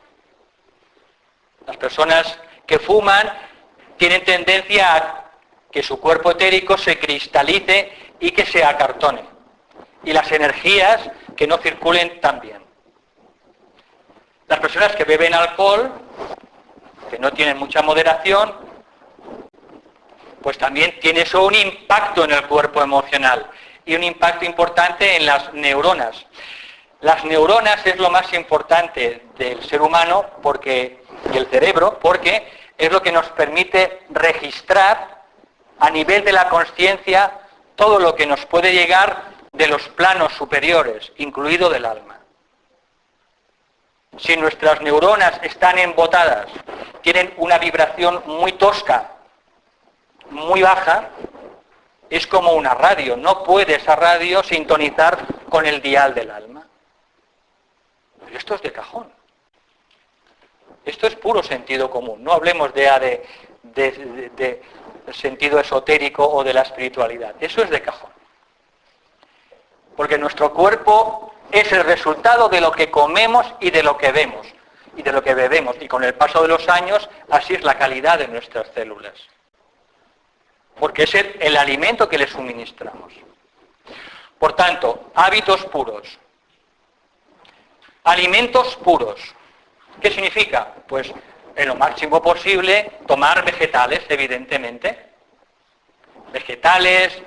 Las personas que fuman tienen tendencia a que su cuerpo etérico se cristalice y que se acartone. Y las energías que no circulen tan bien. Las personas que beben alcohol, que no tienen mucha moderación, pues también tiene eso un impacto en el cuerpo emocional y un impacto importante en las neuronas. Las neuronas es lo más importante del ser humano y el cerebro, porque es lo que nos permite registrar a nivel de la conciencia todo lo que nos puede llegar de los planos superiores, incluido del alma. Si nuestras neuronas están embotadas, tienen una vibración muy tosca, muy baja, es como una radio. No puede esa radio sintonizar con el dial del alma. Pero esto es de cajón. Esto es puro sentido común. No hablemos de sentido esotérico o de la espiritualidad. Eso es de cajón. Porque nuestro cuerpo es el resultado de lo que comemos y de lo que vemos y de lo que bebemos. Y con el paso de los años, así es la calidad de nuestras células. Porque es el alimento que le suministramos. Por tanto, hábitos puros. Alimentos puros. ¿Qué significa? Pues en lo máximo posible tomar vegetales, evidentemente. Vegetales,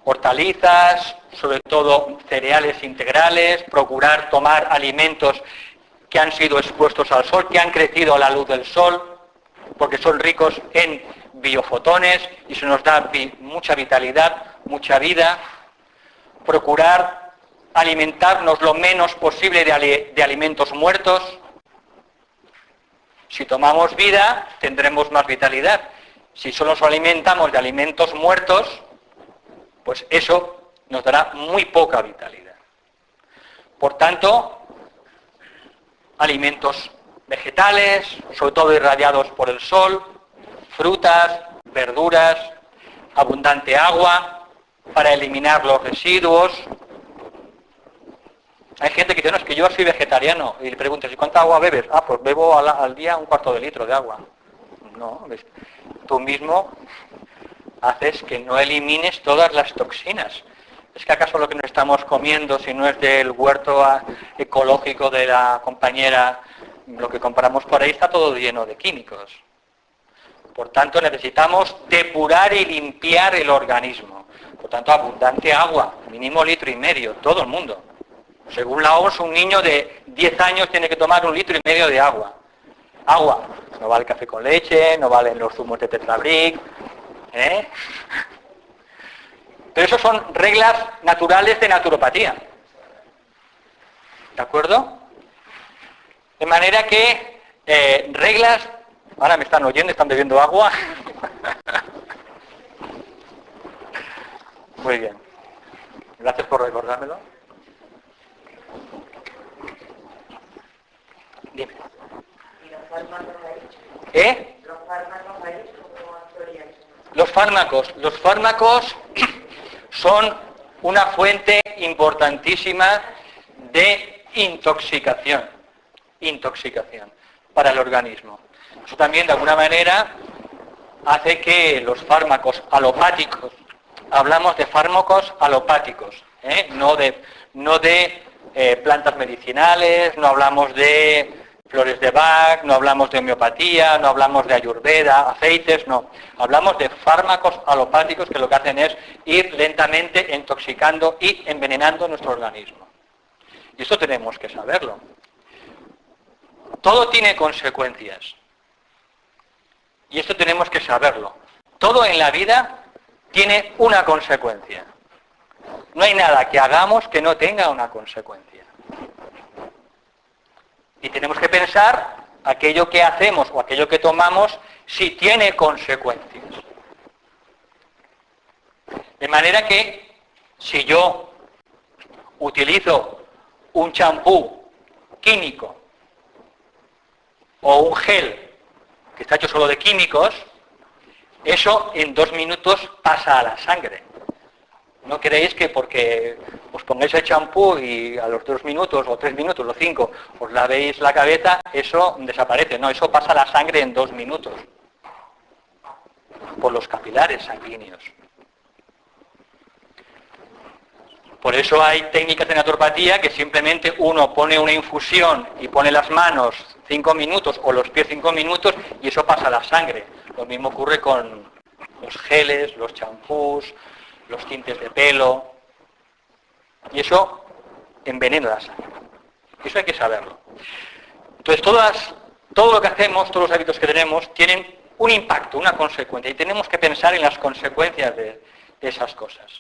hortalizas, sobre todo cereales integrales, procurar tomar alimentos que han sido expuestos al sol, que han crecido a la luz del sol, porque son ricos en biofotones y eso nos da mucha vitalidad, mucha vida. Procurar alimentarnos lo menos posible de alimentos muertos. Si tomamos vida, tendremos más vitalidad. Si solo nos alimentamos de alimentos muertos, pues eso nos dará muy poca vitalidad. Por tanto, alimentos vegetales, sobre todo irradiados por el sol, frutas, verduras, abundante agua para eliminar los residuos. Hay gente que dice, no, es que yo soy vegetariano, y le preguntas, ¿y cuánta agua bebes? Ah, pues bebo al día 1/4 de litro de agua. No, tú mismo haces que no elimines todas las toxinas. ¿Es que acaso lo que nos estamos comiendo, si no es del huerto ecológico de la compañera, lo que compramos por ahí está todo lleno de químicos? Por tanto, necesitamos depurar y limpiar el organismo. Por tanto, abundante agua, mínimo 1,5 litros, todo el mundo. Según la OMS, un niño de 10 años tiene que tomar 1,5 litros de agua. Agua. No vale el café con leche, no valen los zumos de Tetrabric, Pero eso son reglas naturales de naturopatía. ¿De acuerdo? De manera que reglas... Ahora me están oyendo, están bebiendo agua. Muy bien. Gracias por recordármelo. Dime. ¿Y los fármacos Los fármacos son una fuente importantísima de intoxicación para el organismo. Eso también de alguna manera hace que los fármacos alopáticos, hablamos de fármacos alopáticos, no de plantas medicinales, no hablamos de flores de Bach, no hablamos de homeopatía, no hablamos de ayurveda, aceites, no. Hablamos de fármacos alopáticos que lo que hacen es ir lentamente intoxicando y envenenando nuestro organismo. Y esto tenemos que saberlo. Todo tiene consecuencias. Y esto tenemos que saberlo. Todo en la vida tiene una consecuencia. No hay nada que hagamos que no tenga una consecuencia. Y tenemos que pensar aquello que hacemos o aquello que tomamos si tiene consecuencias. De manera que si yo utilizo un champú químico o un gel que está hecho solo de químicos, eso en 2 minutos pasa a la sangre. No creéis que porque os pongáis el champú y a los 2 minutos o 3 minutos o 5 os lavéis la cabeza, eso desaparece. No, eso pasa a la sangre en 2 minutos. Por los capilares sanguíneos. Por eso hay técnicas de naturopatía que simplemente uno pone una infusión y pone las manos 5 minutos o los pies 5 minutos y eso pasa a la sangre. Lo mismo ocurre con los geles, los champús, los tintes de pelo, y eso envenena la sangre. Eso hay que saberlo. Entonces todo lo que hacemos, todos los hábitos que tenemos, tienen un impacto, una consecuencia, y tenemos que pensar en las consecuencias de esas cosas.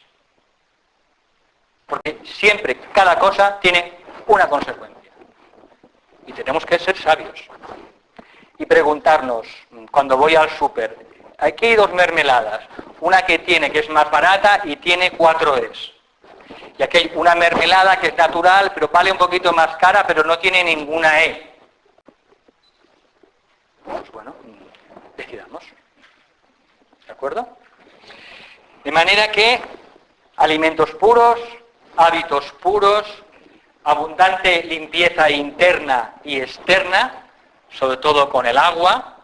Porque siempre, cada cosa tiene una consecuencia. Y tenemos que ser sabios. Y preguntarnos, cuando voy al súper, aquí hay 2 mermeladas, una que es más barata y tiene 4 E's. Y aquí hay una mermelada que es natural, pero vale un poquito más cara, pero no tiene ninguna E. Pues bueno, decidamos. ¿De acuerdo? De manera que alimentos puros, hábitos puros, abundante limpieza interna y externa, sobre todo con el agua,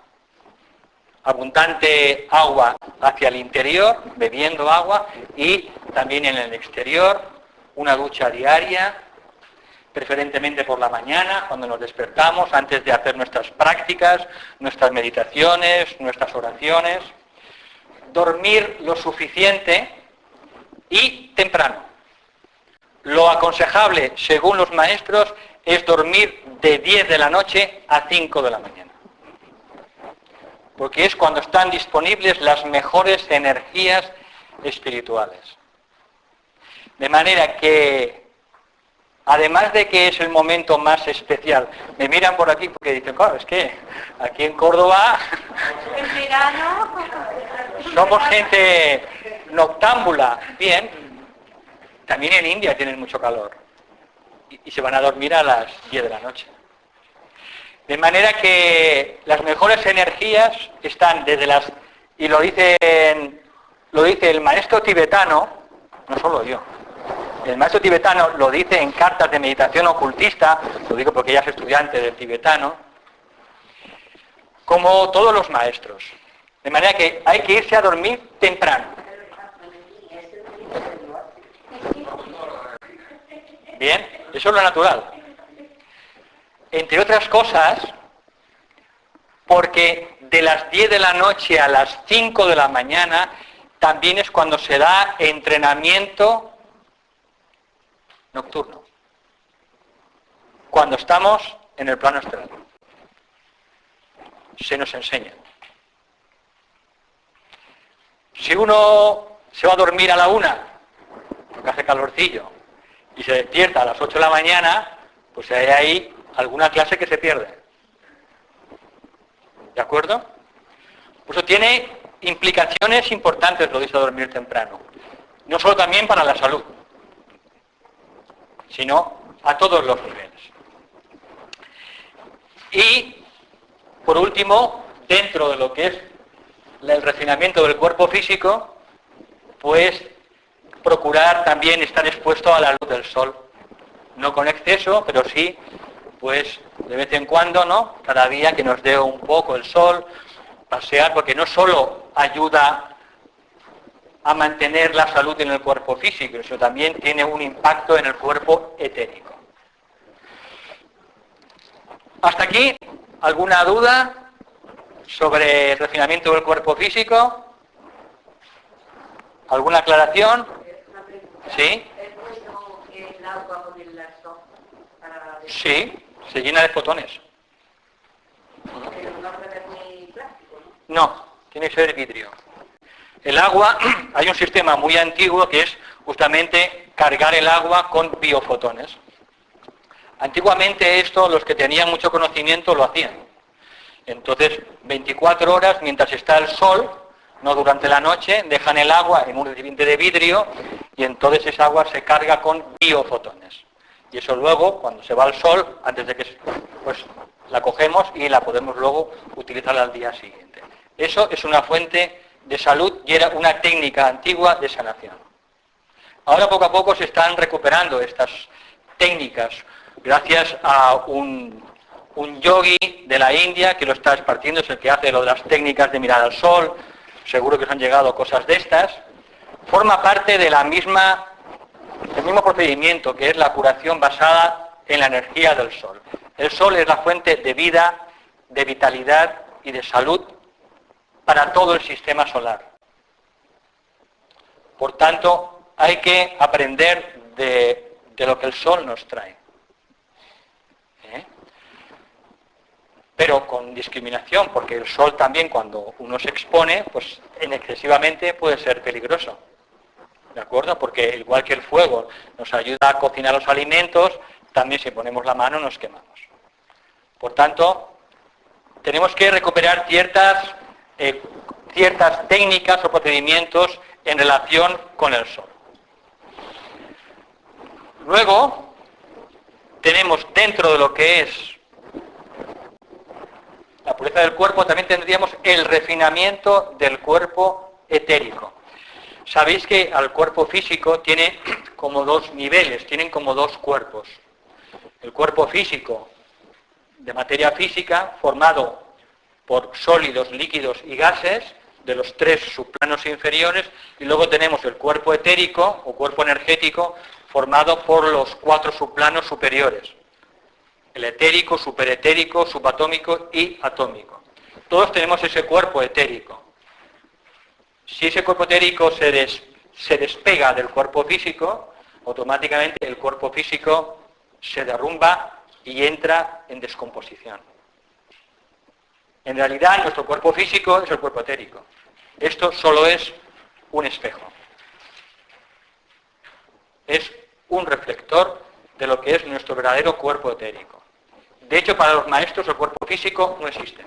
abundante agua hacia el interior, bebiendo agua, y también en el exterior, una ducha diaria, preferentemente por la mañana, cuando nos despertamos, antes de hacer nuestras prácticas, nuestras meditaciones, nuestras oraciones, dormir lo suficiente y temprano. Lo aconsejable, según los maestros, es dormir de 10 de la noche a 5 de la mañana. Porque es cuando están disponibles las mejores energías espirituales. De manera que, además de que es el momento más especial, me miran por aquí porque dicen, claro, es que aquí en Córdoba En verano. somos gente noctámbula. Bien, también en India tienen mucho calor y se van a dormir a las 10 de la noche. De manera que las mejores energías están desde las... Y lo dice el maestro tibetano, no solo yo. El maestro tibetano lo dice en cartas de meditación ocultista, lo digo porque ella es estudiante del tibetano, como todos los maestros. De manera que hay que irse a dormir temprano. Bien, eso es lo natural. Entre otras cosas, porque de las 10 de la noche a las 5 de la mañana también es cuando se da entrenamiento nocturno. Cuando estamos en el plano astral. Se nos enseña. Si uno se va a dormir a la 1, porque hace calorcillo, y se despierta a las 8 de la mañana, pues hay ahí alguna clase que se pierde. ¿De acuerdo? Pues eso tiene implicaciones importantes lo de irse a dormir temprano. No solo también para la salud, sino a todos los niveles. Y, por último, dentro de lo que es el refinamiento del cuerpo físico, pues procurar también estar expuesto a la luz del sol. No con exceso, pero sí, pues de vez en cuando, ¿no? Cada día que nos dé un poco el sol, pasear, porque no solo ayuda a mantener la salud en el cuerpo físico, sino también tiene un impacto en el cuerpo etérico. ¿Hasta aquí alguna duda sobre el refinamiento del cuerpo físico? ¿Alguna aclaración? ¿Sí? ¿Es bueno el agua con el lazo para... Sí, se llena de fotones. Pero no puede ser muy plástico, ¿no? No, tiene que ser vidrio. El agua, hay un sistema muy antiguo que es justamente cargar el agua con biofotones. Antiguamente esto, los que tenían mucho conocimiento lo hacían. Entonces, 24 horas mientras está el sol, no durante la noche, dejan el agua en un recipiente de vidrio y entonces esa agua se carga con biofotones. Y eso luego, cuando se va al sol, antes de que pues la cogemos y la podemos luego utilizar al día siguiente. Eso es una fuente de salud y era una técnica antigua de sanación. Ahora poco a poco se están recuperando estas técnicas gracias a un yogui de la India que lo está esparciendo, es el que hace lo de las técnicas de mirar al sol, seguro que os han llegado cosas de estas. Forma parte de del mismo procedimiento que es la curación basada en la energía del sol. El sol es la fuente de vida, de vitalidad y de salud para todo el sistema solar. Por tanto, hay que aprender de lo que el sol nos trae. Pero con discriminación, porque el sol también cuando uno se expone, pues excesivamente puede ser peligroso. ¿De acuerdo? Porque igual que el fuego nos ayuda a cocinar los alimentos, también si ponemos la mano nos quemamos. Por tanto, tenemos que recuperar ciertas técnicas o procedimientos en relación con el sol. Luego, tenemos dentro de lo que es la pureza del cuerpo, también tendríamos el refinamiento del cuerpo etérico. Sabéis que al cuerpo físico tiene como dos niveles, tienen como dos cuerpos. El cuerpo físico de materia física, formado por sólidos, líquidos y gases, de los tres subplanos inferiores, y luego tenemos el cuerpo etérico o cuerpo energético, formado por los 4 subplanos superiores. El etérico, superetérico, subatómico y atómico. Todos tenemos ese cuerpo etérico. Si ese cuerpo etérico se despega del cuerpo físico, automáticamente el cuerpo físico se derrumba y entra en descomposición. En realidad, nuestro cuerpo físico es el cuerpo etérico. Esto solo es un espejo. Es un reflector de lo que es nuestro verdadero cuerpo etérico. De hecho, para los maestros el cuerpo físico no existe.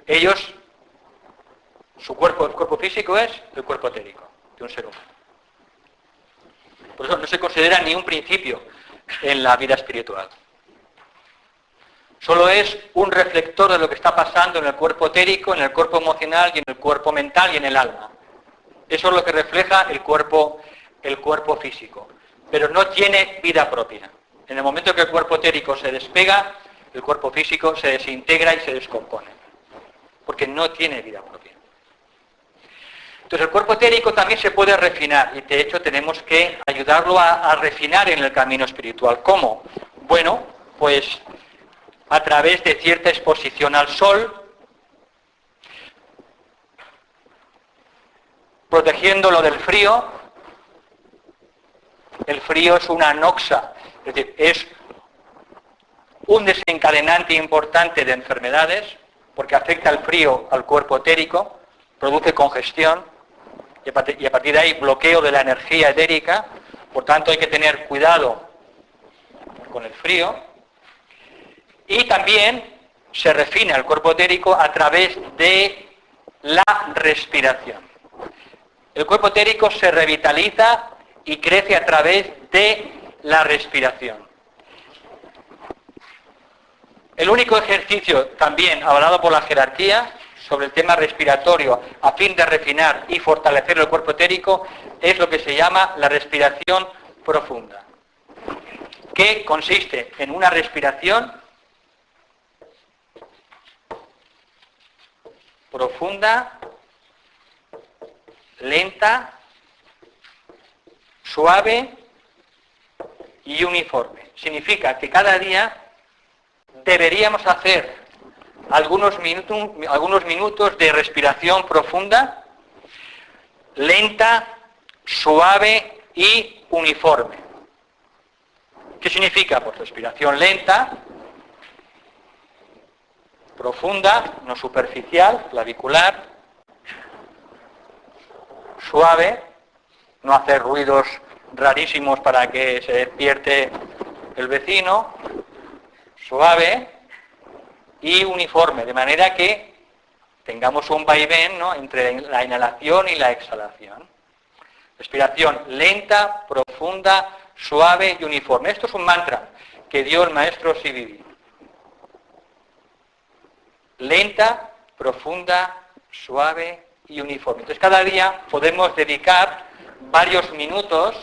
Ellos, el cuerpo físico es el cuerpo etérico de un ser humano. Por eso no se considera ni un principio en la vida espiritual. Solo es un reflector de lo que está pasando en el cuerpo etérico, en el cuerpo emocional y en el cuerpo mental y en el alma. Eso es lo que refleja el cuerpo físico. Pero no tiene vida propia. En el momento que el cuerpo etérico se despega, el cuerpo físico se desintegra y se descompone. Porque no tiene vida propia. Entonces el cuerpo etérico también se puede refinar y de hecho tenemos que ayudarlo a refinar en el camino espiritual. ¿Cómo? Bueno, pues a través de cierta exposición al sol, protegiéndolo del frío. El frío es una noxa, es decir, es un desencadenante importante de enfermedades, porque afecta el frío al cuerpo etérico, produce congestión, y a partir de ahí bloqueo de la energía etérica. Por tanto hay que tener cuidado con el frío. Y también se refina el cuerpo etérico a través de la respiración. El cuerpo etérico se revitaliza y crece a través de la respiración. El único ejercicio también avalado por la jerarquía sobre el tema respiratorio a fin de refinar y fortalecer el cuerpo etérico es lo que se llama la respiración profunda, que consiste en una respiración profunda, lenta, suave y uniforme. Significa que cada día deberíamos hacer algunos minutos de respiración profunda, lenta, suave y uniforme. ¿Qué significa? Pues respiración lenta, profunda, no superficial, clavicular, suave, no hacer ruidos rarísimos para que se despierte el vecino, suave y uniforme, de manera que tengamos un vaivén, ¿no?, entre la inhalación y la exhalación. Respiración lenta, profunda, suave y uniforme. Esto es un mantra que dio el maestro Sividi. Lenta, profunda, suave y uniforme. Entonces cada día podemos dedicar varios minutos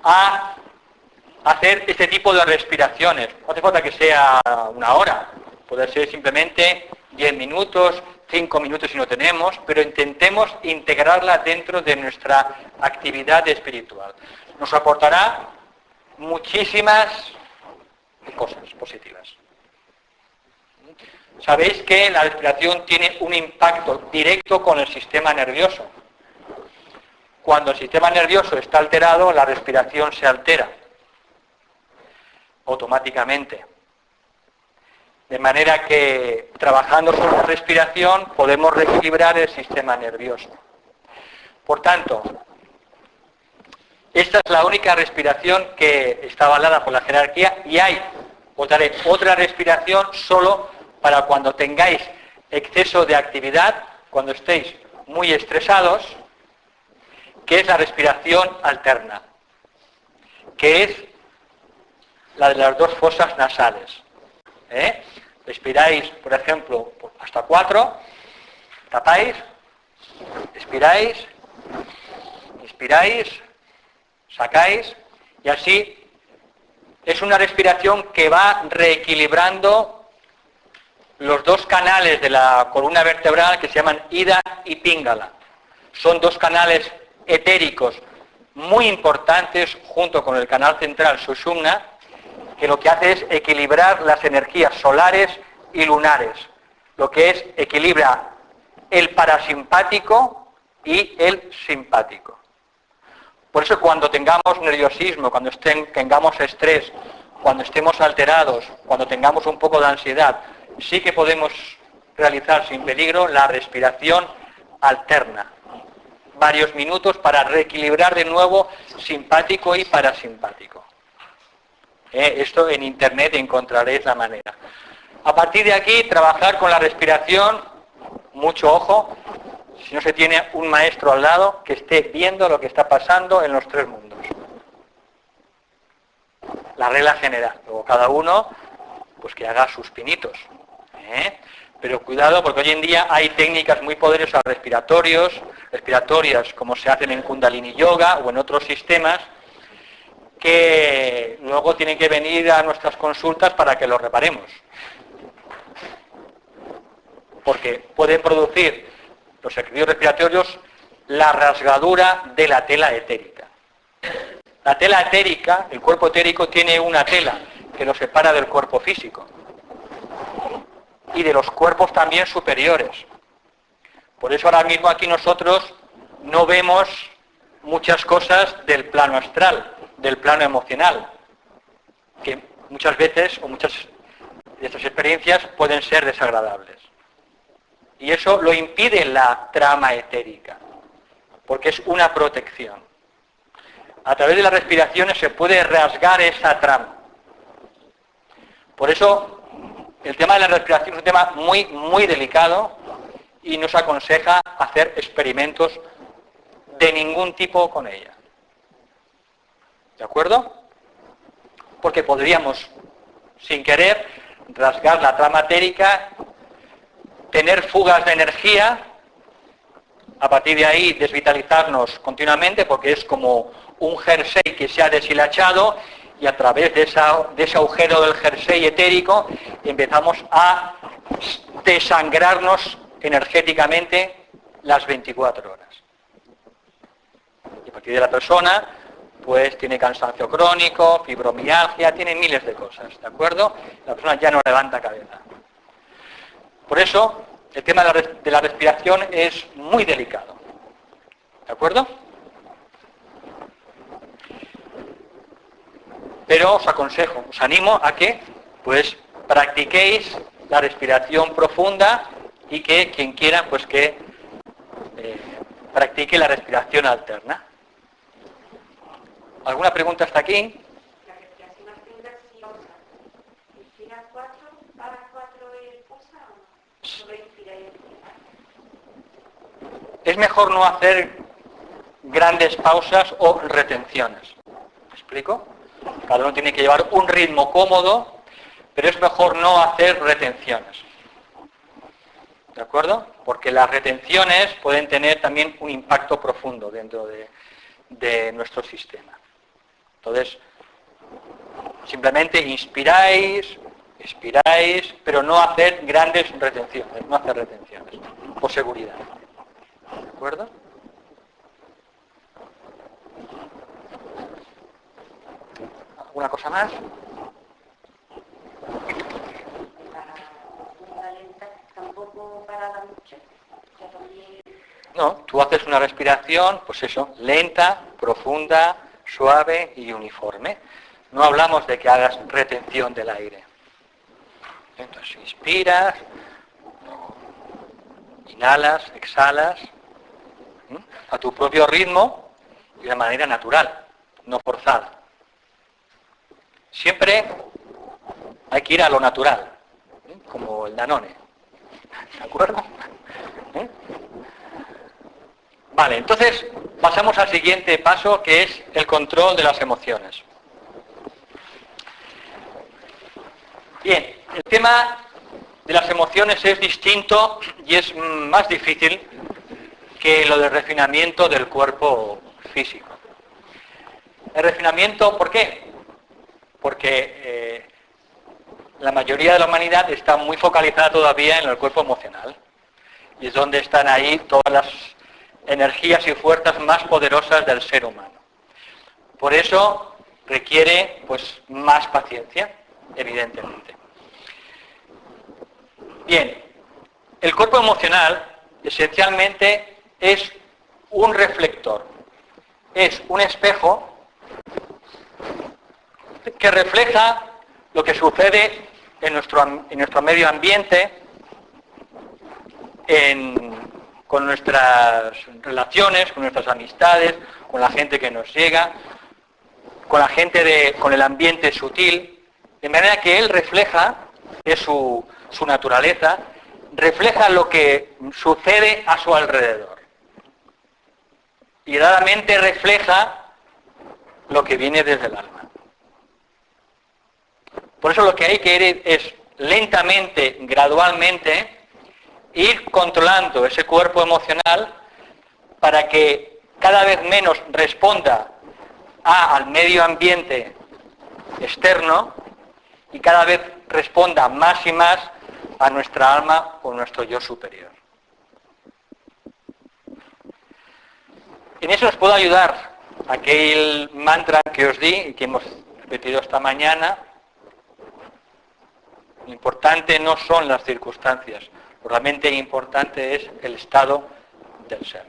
a hacer este tipo de respiraciones. No hace falta que sea una hora. Puede ser simplemente 10 minutos, 5 minutos si no tenemos, pero intentemos integrarla dentro de nuestra actividad espiritual. Nos aportará muchísimas cosas positivas. Sabéis que la respiración tiene un impacto directo con el sistema nervioso. Cuando el sistema nervioso está alterado, la respiración se altera automáticamente. De manera que trabajando con la respiración podemos reequilibrar el sistema nervioso. Por tanto, esta es la única respiración que está avalada por la jerarquía y hay otra respiración solo para cuando tengáis exceso de actividad, cuando estéis muy estresados, que es la respiración alterna, que es la de las dos fosas nasales. Respiráis, por ejemplo, hasta 4, tapáis, expiráis, inspiráis, sacáis, y así es una respiración que va reequilibrando los dos canales de la columna vertebral que se llaman Ida y Pingala. Son dos canales etéricos muy importantes junto con el canal central Sushumna, que lo que hace es equilibrar las energías solares y lunares, lo que es equilibra el parasimpático y el simpático. Por eso cuando tengamos nerviosismo, cuando tengamos estrés, cuando estemos alterados, cuando tengamos un poco de ansiedad, sí que podemos realizar sin peligro la respiración alterna. Varios minutos para reequilibrar de nuevo simpático y parasimpático. Esto en internet encontraréis la manera. A partir de aquí, trabajar con la respiración, mucho ojo, si no se tiene un maestro al lado que esté viendo lo que está pasando en los tres mundos. La regla general. Luego cada uno, pues que haga sus pinitos. Pero cuidado, porque hoy en día hay técnicas muy poderosas respiratorias, como se hacen en Kundalini Yoga o en otros sistemas, que luego tienen que venir a nuestras consultas para que los reparemos. Porque pueden producir los ejercicios respiratorios la rasgadura de la tela etérica. La tela etérica, el cuerpo etérico, tiene una tela que lo separa del cuerpo físico y de los cuerpos también superiores. Por eso ahora mismo aquí nosotros no vemos muchas cosas del plano astral, del plano emocional, que muchas veces o muchas de estas experiencias pueden ser desagradables. Y eso lo impide la trama etérica, porque es una protección. A través de las respiraciones se puede rasgar esa trama. Por eso el tema de la respiración es un tema muy, muy delicado y nos aconseja hacer experimentos de ningún tipo con ella. ¿De acuerdo? Porque podríamos, sin querer, rasgar la trama etérica, tener fugas de energía, a partir de ahí desvitalizarnos continuamente, porque es como un jersey que se ha deshilachado, y a través de ese agujero del jersey etérico empezamos a desangrarnos energéticamente las 24 horas. Y a partir de la persona, pues tiene cansancio crónico, fibromialgia, tiene miles de cosas, ¿de acuerdo? La persona ya no levanta cabeza. Por eso, el tema de la respiración es muy delicado, ¿de acuerdo? Pero os aconsejo, os animo a que pues practiquéis la respiración profunda y que quien quiera pues que practique la respiración alterna. ¿Alguna pregunta hasta aquí? La respiración alterna sí osa. ¿Inspira 4, para 4 y posa o no? Solo inspira y expira. Es mejor no hacer grandes pausas o retenciones. ¿Me explico? Cada uno tiene que llevar un ritmo cómodo, pero es mejor no hacer retenciones. ¿De acuerdo? Porque las retenciones pueden tener también un impacto profundo dentro de nuestro sistema. Entonces, simplemente inspiráis, expiráis, pero no hacer grandes retenciones, no hacer retenciones, por seguridad. ¿De acuerdo? ¿Alguna cosa más? La lenta tampoco parada mucho. No, tú haces una respiración, pues eso, lenta, profunda, suave y uniforme. No hablamos de que hagas retención del aire. Entonces inspiras, inhalas, exhalas, a tu propio ritmo y de manera natural, no forzada. Siempre hay que ir a lo natural, como el Danone. ¿De acuerdo? Vale, entonces pasamos al siguiente paso, que es el control de las emociones. Bien, el tema de las emociones es distinto y es más difícil que lo del refinamiento del cuerpo físico. El refinamiento, ¿por qué? Porque la mayoría de la humanidad está muy focalizada todavía en el cuerpo emocional. Y es donde están ahí todas las energías y fuerzas más poderosas del ser humano. Por eso requiere pues más paciencia, evidentemente. Bien, el cuerpo emocional esencialmente es un reflector es un espejo que refleja lo que sucede en nuestro medio ambiente, con nuestras relaciones, con nuestras amistades, con la gente que nos llega, con el ambiente sutil, de manera que él refleja, es su naturaleza, refleja lo que sucede a su alrededor. Y raramente refleja lo que viene desde el alma. Por eso lo que hay que ir es lentamente, gradualmente, ir controlando ese cuerpo emocional para que cada vez menos responda al medio ambiente externo y cada vez responda más y más a nuestra alma o nuestro yo superior. En eso os puedo ayudar aquel mantra que os di y que hemos repetido esta mañana. Lo importante no son las circunstancias, lo realmente importante es el estado del ser.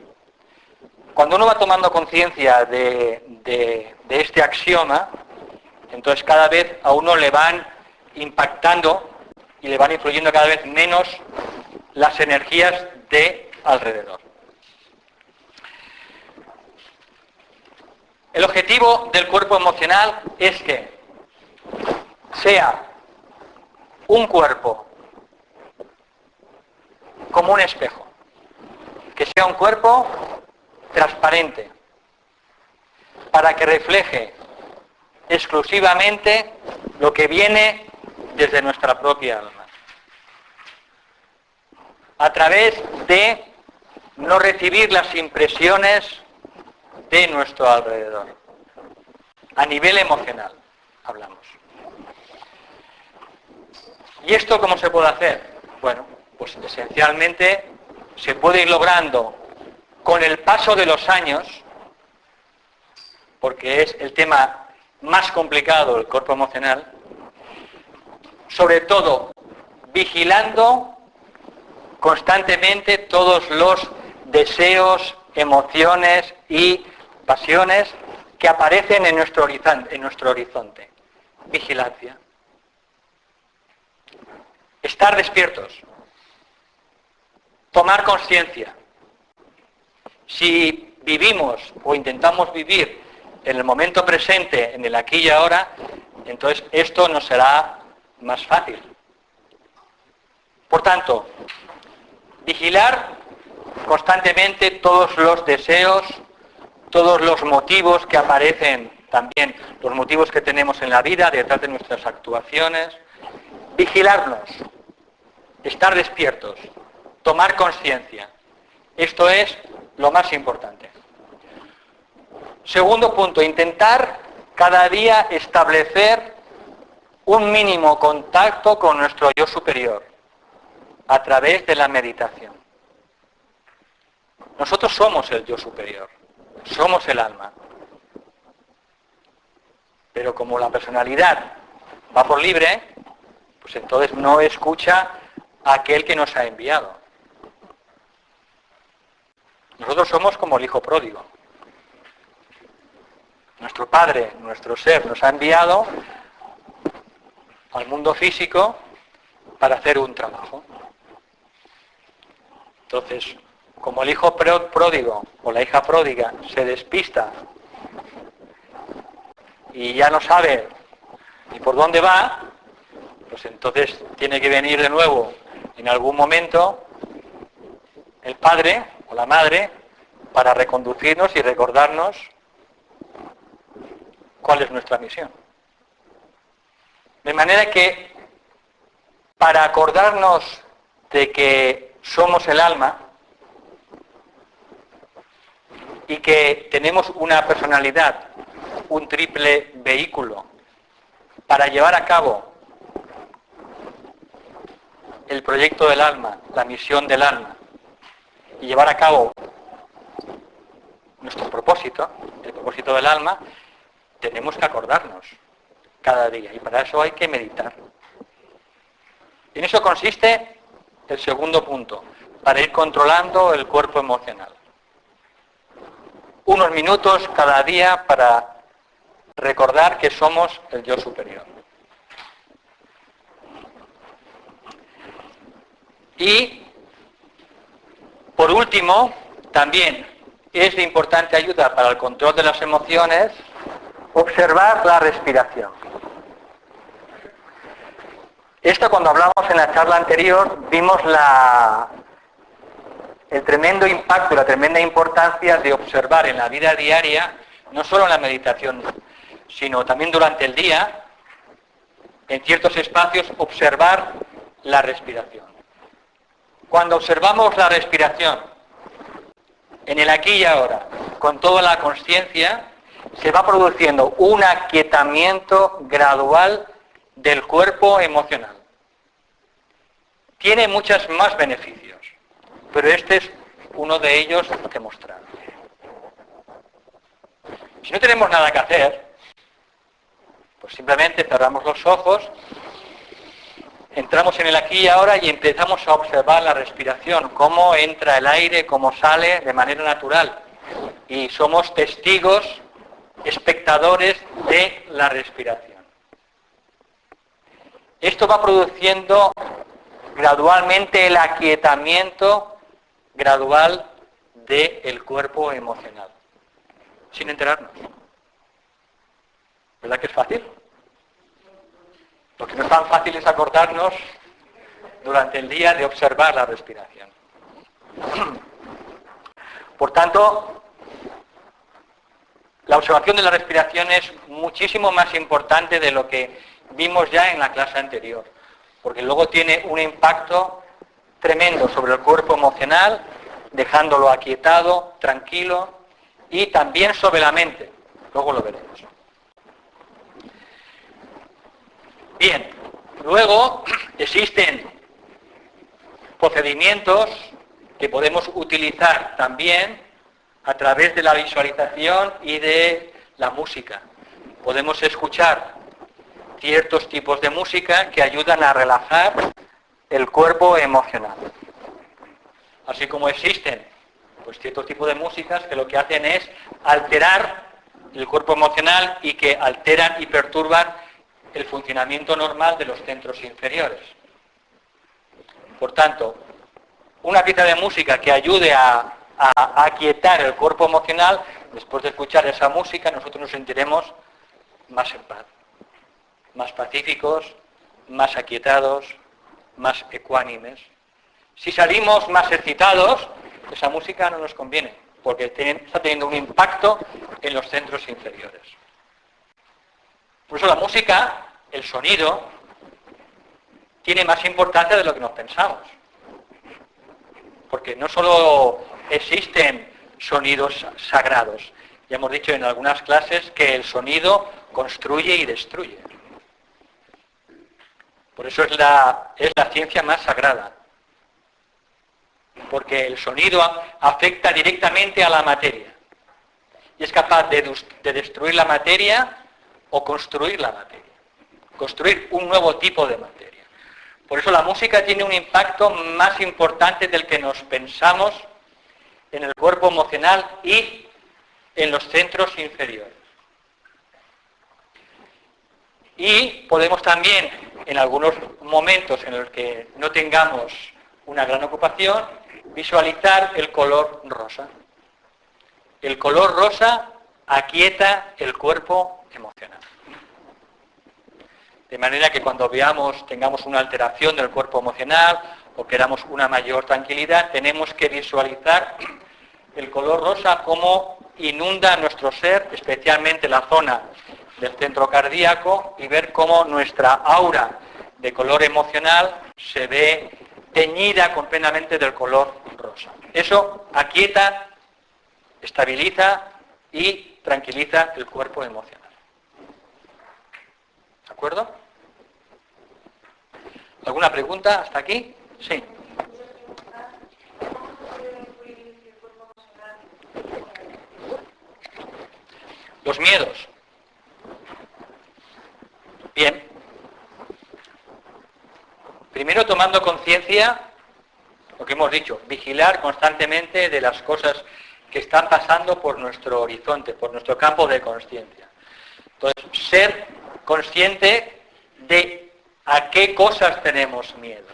Cuando uno va tomando conciencia de este axioma, entonces cada vez a uno le van impactando y le van influyendo cada vez menos las energías de alrededor. El objetivo del cuerpo emocional es que sea un cuerpo como un espejo, que sea un cuerpo transparente, para que refleje exclusivamente lo que viene desde nuestra propia alma, a través de no recibir las impresiones de nuestro alrededor, a nivel emocional, hablamos. ¿Y esto cómo se puede hacer? Bueno, pues esencialmente se puede ir logrando con el paso de los años, porque es el tema más complicado del cuerpo emocional, sobre todo vigilando constantemente todos los deseos, emociones y pasiones que aparecen en nuestro horizonte. Vigilancia. Estar despiertos. Tomar conciencia. Si vivimos o intentamos vivir en el momento presente, en el aquí y ahora, entonces esto nos será más fácil. Por tanto, vigilar constantemente todos los deseos, todos los motivos que aparecen también, los motivos que tenemos en la vida detrás de nuestras actuaciones, vigilarnos, estar despiertos, tomar conciencia. Esto es lo más importante. Segundo punto, intentar cada día establecer un mínimo contacto con nuestro yo superior a través de la meditación. Nosotros somos el yo superior, somos el alma. Pero como la personalidad va por libre, pues entonces no escucha a aquel que nos ha enviado. Nosotros somos como el hijo pródigo. Nuestro Padre, nuestro ser, nos ha enviado al mundo físico para hacer un trabajo. Entonces, como el hijo pródigo o la hija pródiga se despista y ya no sabe ni por dónde va, pues entonces tiene que venir de nuevo en algún momento el padre o la madre para reconducirnos y recordarnos cuál es nuestra misión. De manera que para acordarnos de que somos el alma y que tenemos una personalidad, un triple vehículo para llevar a cabo el proyecto del alma, la misión del alma, y llevar a cabo nuestro propósito, el propósito del alma, tenemos que acordarnos cada día, y para eso hay que meditar. Y en eso consiste el segundo punto, para ir controlando el cuerpo emocional. unos minutos cada día para recordar que somos el yo superior. Y, por último, también es de importante ayuda para el control de las emociones observar la respiración. Esto, cuando hablamos en la charla anterior, vimos el tremendo impacto, la tremenda importancia de observar en la vida diaria, no solo en la meditación, sino también durante el día, en ciertos espacios, observar la respiración. Cuando observamos la respiración en el aquí y ahora, con toda la consciencia, se va produciendo un aquietamiento gradual del cuerpo emocional. Tiene muchos más beneficios, pero este es uno de ellos que mostrar. Si no tenemos nada que hacer, pues simplemente cerramos los ojos, entramos en el aquí y ahora y empezamos a observar la respiración, cómo entra el aire, cómo sale de manera natural. Y somos testigos, espectadores de la respiración. Esto va produciendo gradualmente el aquietamiento gradual del cuerpo emocional, sin enterarnos. ¿Verdad que es fácil? Lo que no es tan fácil es acordarnos durante el día de observar la respiración. Por tanto, la observación de la respiración es muchísimo más importante de lo que vimos ya en la clase anterior, porque luego tiene un impacto tremendo sobre el cuerpo emocional, dejándolo aquietado, tranquilo, y también sobre la mente. Luego lo veremos. Bien, luego existen procedimientos que podemos utilizar también a través de la visualización y de la música. Podemos escuchar ciertos tipos de música que ayudan a relajar el cuerpo emocional. Así como existen pues ciertos tipos de músicas que lo que hacen es alterar el cuerpo emocional y que alteran y perturban el funcionamiento normal de los centros inferiores. Por tanto, una pieza de música que ayude a aquietar el cuerpo emocional, después de escuchar esa música, nosotros nos sentiremos más en paz, más pacíficos, más aquietados, más ecuánimes. Si salimos más excitados, esa música no nos conviene, porque está teniendo un impacto en los centros inferiores. Por eso la música, el sonido, tiene más importancia de lo que nos pensamos. Porque no solo existen sonidos sagrados, ya hemos dicho en algunas clases que el sonido construye y destruye. Por eso es la ciencia más sagrada. Porque el sonido afecta directamente a la materia. Y es capaz de destruir la materia o construir la materia. Construir un nuevo tipo de materia. Por eso la música tiene un impacto más importante del que nos pensamos en el cuerpo emocional y en los centros inferiores. Y podemos también, en algunos momentos en los que no tengamos una gran ocupación, visualizar el color rosa. El color rosa aquieta el cuerpo emocional. De manera que cuando tengamos una alteración del cuerpo emocional o queramos una mayor tranquilidad, tenemos que visualizar el color rosa como inunda nuestro ser, especialmente la zona del centro cardíaco, y ver cómo nuestra aura de color emocional se ve teñida completamente del color rosa. Eso aquieta, estabiliza y tranquiliza el cuerpo emocional. ¿De acuerdo? ¿Alguna pregunta hasta aquí? Sí. Los miedos. Bien. Primero, tomando conciencia, lo que hemos dicho, vigilar constantemente de las cosas que están pasando por nuestro horizonte, por nuestro campo de consciencia. Entonces, ser consciente de a qué cosas tenemos miedo.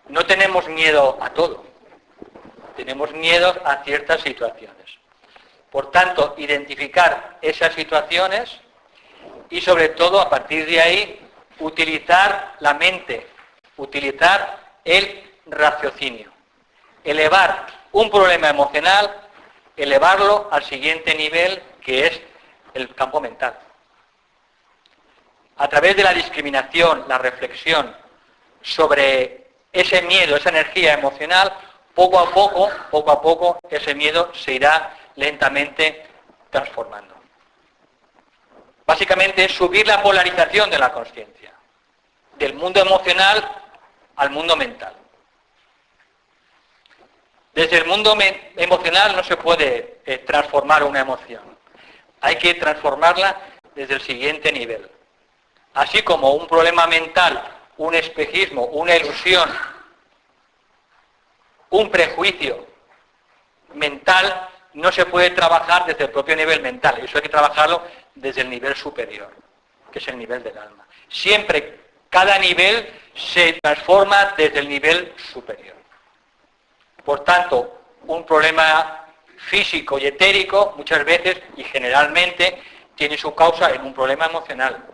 No tenemos miedo a todo, tenemos miedo a ciertas situaciones. Por tanto, identificar esas situaciones y sobre todo a partir de ahí utilizar la mente, utilizar el raciocinio, elevar un problema emocional, elevarlo al siguiente nivel que es el campo mental. A través de la discriminación, la reflexión sobre ese miedo, esa energía emocional, poco a poco, ese miedo se irá lentamente transformando. Básicamente es subir la polarización de la consciencia, del mundo emocional al mundo mental. Desde el mundo emocional no se puede transformar una emoción. Hay que transformarla desde el siguiente nivel. Así como un problema mental, un espejismo, una ilusión, un prejuicio mental, no se puede trabajar desde el propio nivel mental. Eso hay que trabajarlo desde el nivel superior, que es el nivel del alma. Siempre, cada nivel se transforma desde el nivel superior. Por tanto, un problema físico y etérico muchas veces y generalmente tiene su causa en un problema emocional.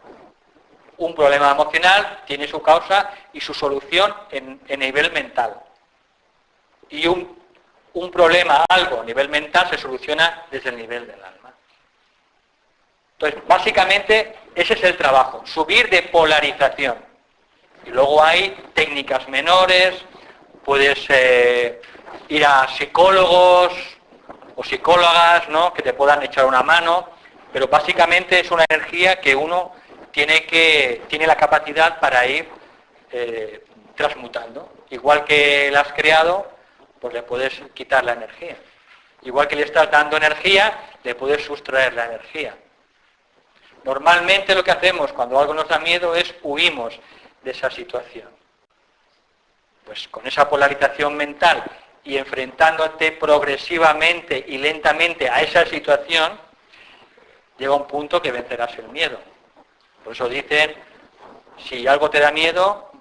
Un problema emocional tiene su causa y su solución en nivel mental. Y un problema, algo a nivel mental, se soluciona desde el nivel del alma. Entonces, básicamente, ese es el trabajo, subir de polarización. Y luego hay técnicas menores, puedes ir a psicólogos o psicólogas, ¿no?, que te puedan echar una mano, pero básicamente es una energía que uno tiene la capacidad para ir transmutando. Igual que la has creado, pues le puedes quitar la energía. Igual que le estás dando energía, le puedes sustraer la energía. Normalmente lo que hacemos cuando algo nos da miedo es huimos de esa situación. Pues con esa polarización mental y enfrentándote progresivamente y lentamente a esa situación, llega un punto que vencerás el miedo. Por eso dicen, si algo te da miedo,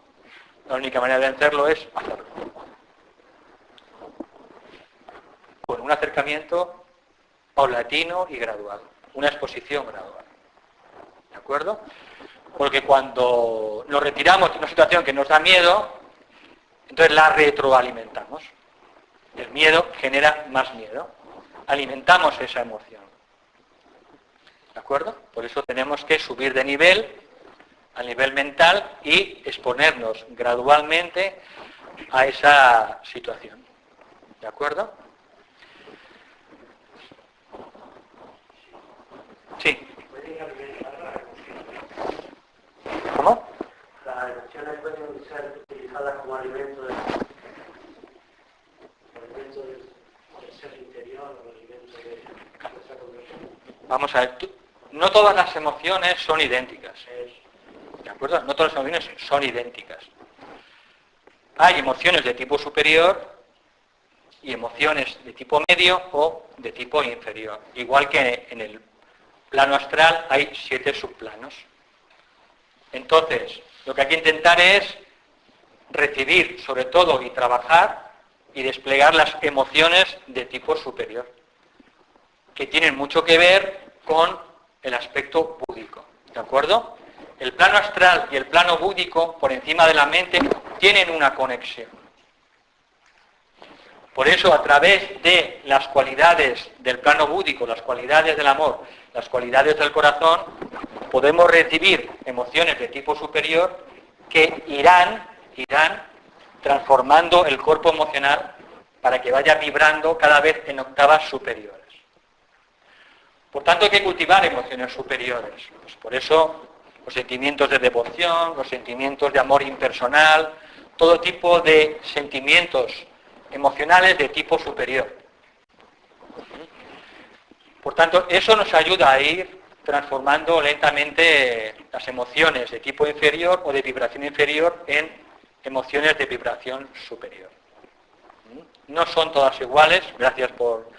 la única manera de vencerlo es hacerlo. Con un acercamiento paulatino y gradual, una exposición gradual. ¿De acuerdo? Porque cuando nos retiramos de una situación que nos da miedo, entonces la retroalimentamos. El miedo genera más miedo. Alimentamos esa emoción. ¿De acuerdo? Por eso tenemos que subir de nivel al nivel mental y exponernos gradualmente a esa situación. ¿De acuerdo? Sí. ¿Cómo? Las emociones pueden ser utilizadas como alimento del ser interior o alimento de nuestra conversión. Vamos a ver, no todas las emociones son idénticas. ¿De acuerdo? No todas las emociones son idénticas. Hay emociones de tipo superior y emociones de tipo medio o de tipo inferior. Igual que en el plano astral hay 7 subplanos. Entonces, lo que hay que intentar es recibir, sobre todo, y trabajar y desplegar las emociones de tipo superior, que tienen mucho que ver con el aspecto búdico. ¿De acuerdo? El plano astral y el plano búdico, por encima de la mente, tienen una conexión. Por eso, a través de las cualidades del plano búdico, las cualidades del amor, las cualidades del corazón, podemos recibir emociones de tipo superior que irán transformando el cuerpo emocional para que vaya vibrando cada vez en octavas superiores. Por tanto, hay que cultivar emociones superiores. Pues por eso, los sentimientos de devoción, los sentimientos de amor impersonal, todo tipo de sentimientos emocionales de tipo superior. Por tanto, eso nos ayuda a ir transformando lentamente las emociones de tipo inferior o de vibración inferior en emociones de vibración superior. No son todas iguales, gracias por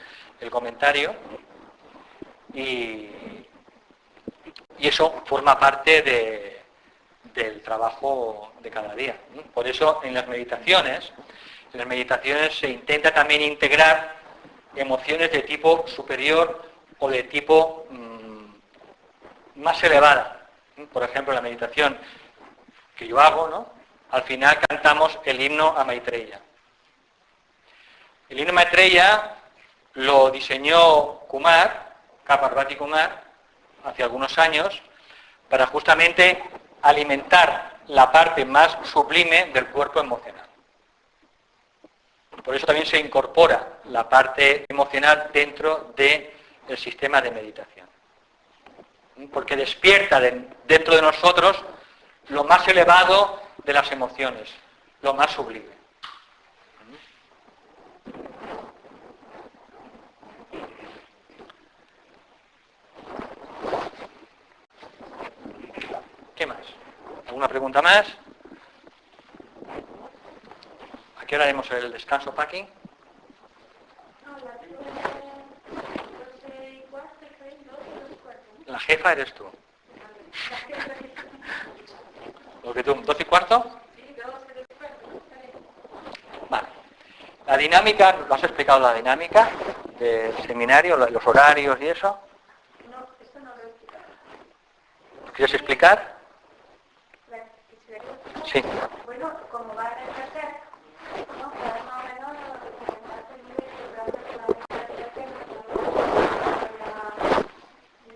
el comentario, y eso forma parte del trabajo de cada día. Por eso en las meditaciones se intenta también integrar emociones de tipo superior o de tipo más elevada. Por ejemplo, en la meditación que yo hago, ¿no? Al final cantamos el himno a Maitreya. El himno a Maitreya lo diseñó K. Kumar, hace algunos años, para justamente alimentar la parte más sublime del cuerpo emocional. Por eso también se incorpora la parte emocional dentro del sistema de meditación. Porque despierta dentro de nosotros lo más elevado de las emociones, lo más sublime. ¿Qué más? ¿Alguna pregunta más? ¿A qué hora haremos el descanso, Paqui? La jefa eres tú. ¿Lo que tú? ¿12:15? Vale. La dinámica, ¿lo has explicado la dinámica del seminario, los horarios y eso? No, eso no lo he explicado. ¿Quieres explicar? Sí. Bueno, como va a empezar, ¿no? Pues más o menos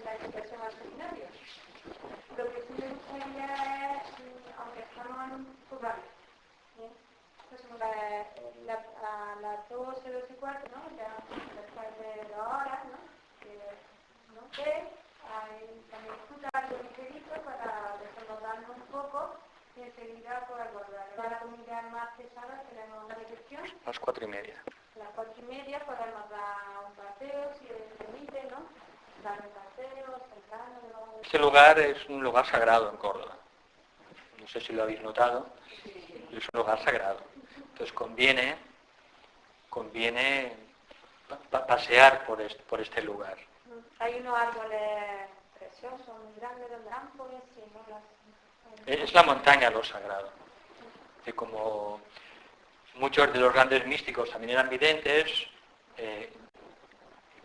la expresión al seminario. Lo que sí me gustaría es, aunque estamos en plural, pues a las 12:15, ¿no? Ya después de 2 horas, ¿no? Que no sé, también disfrutar algo ligerito para desahogarnos un poco. Y enseguida pues abordar. Para la comida más pesada tenemos una digestión. A las 4:30. A las 4:30 podemos dar un paseo, si se permite, ¿no? Dar un paseo, sentarnos. Este lugar es un lugar sagrado en Córdoba. No sé si lo habéis notado. Es un lugar sagrado. Entonces conviene pasear por este lugar. Hay unos árboles preciosos, muy grandes, de árboles, y no las... Es la montaña lo sagrado. Que como muchos de los grandes místicos también eran videntes,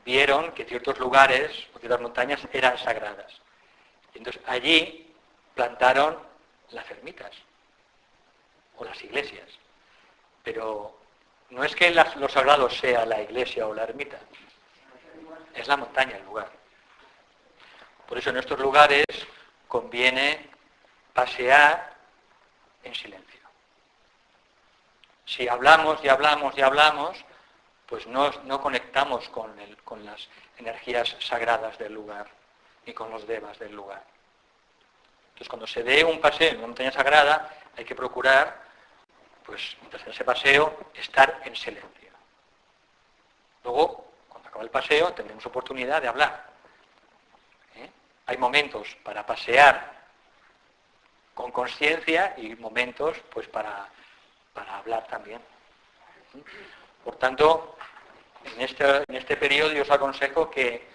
vieron que ciertos lugares o ciertas montañas eran sagradas. Y entonces allí plantaron las ermitas o las iglesias. Pero no es que lo sagrado sea la iglesia o la ermita, es la montaña el lugar. Por eso en estos lugares conviene pasear en silencio. Si hablamos y hablamos y hablamos, pues no conectamos con las energías sagradas del lugar, ni con los devas del lugar. Entonces cuando se dé un paseo en una montaña sagrada, hay que procurar, pues mientras en ese paseo, estar en silencio. Luego, cuando acaba el paseo, tendremos oportunidad de hablar. Hay momentos para pasear con conciencia y momentos pues para hablar también. Por tanto, en este periodo yo os aconsejo que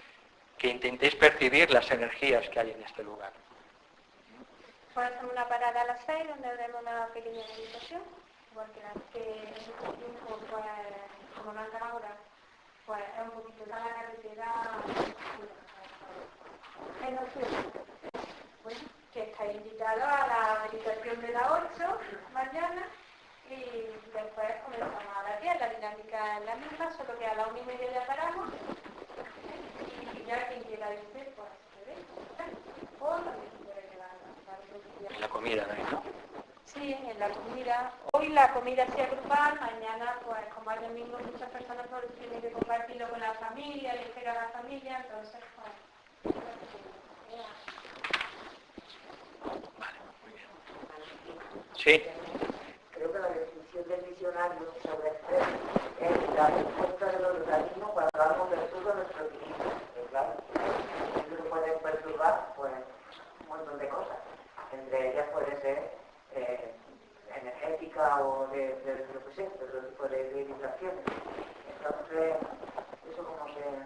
intentéis percibir las energías que hay en este lugar. Pues hacemos una parada a las 6, donde haremos una pequeña meditación, porque en este tiempo, pues, como no anda ahora, pues es un poquito la carretera en el sur. Bueno, que estáis invitados a la meditación de las 8 mañana y después comenzamos a las 10. La dinámica es la misma, solo que a las 1:30 ya paramos y ya quien quiera irse, pues se ve. O también se puede quedar En la comida, ¿no? Sí, en la comida. Hoy la comida sí es grupal, mañana, pues como hay domingo, muchas personas pues, tienen que compartirlo con la familia, elegir a la familia, entonces, pues... Vale, muy bien. Sí. Creo que la definición del diccionario sobre estrés es la respuesta del organismo cuando algo perturba nuestro equilibrio. Claro, eso puede perturbar pues, un montón de cosas. Entre ellas puede ser energética o de lo que sea, de otro tipo de vibraciones. Entonces, eso como se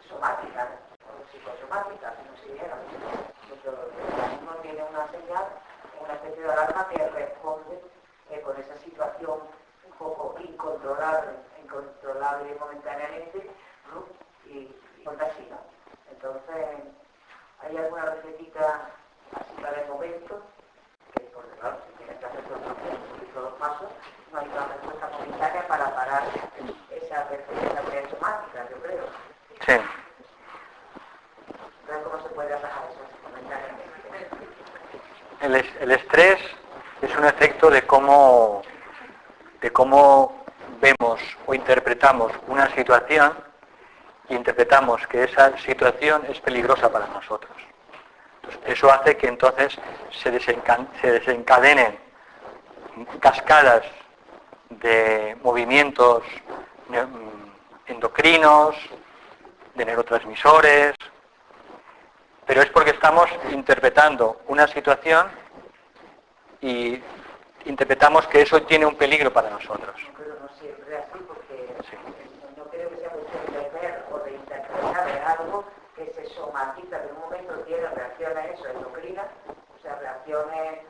somática, ¿no? O psicosomática, no se diera. El organismo tiene una señal, una especie de alarma que responde con esa situación un poco incontrolable momentáneamente, ¿no? Y así, ¿no? Entonces, hay alguna recetita así para el momento, que porque claro, si tienes que hacer todos los pasos, no hay una respuesta momentánea para parar esa receta somática, yo creo. Sí. Entonces, ¿cómo se puede atajar eso momentáneamente? El estrés es un efecto de cómo vemos o interpretamos una situación y interpretamos que esa situación es peligrosa para nosotros. Entonces, eso hace que entonces se desencadenen cascadas de movimientos endocrinos, de neurotransmisores, pero es porque estamos interpretando una situación y interpretamos que eso tiene un peligro para nosotros. Pero no siempre así, porque Sí. no creo que sea cuestión de ver o de interpretar de algo que se somatiza, que en un momento tiene reacciones endocrinas, o sea, reacciones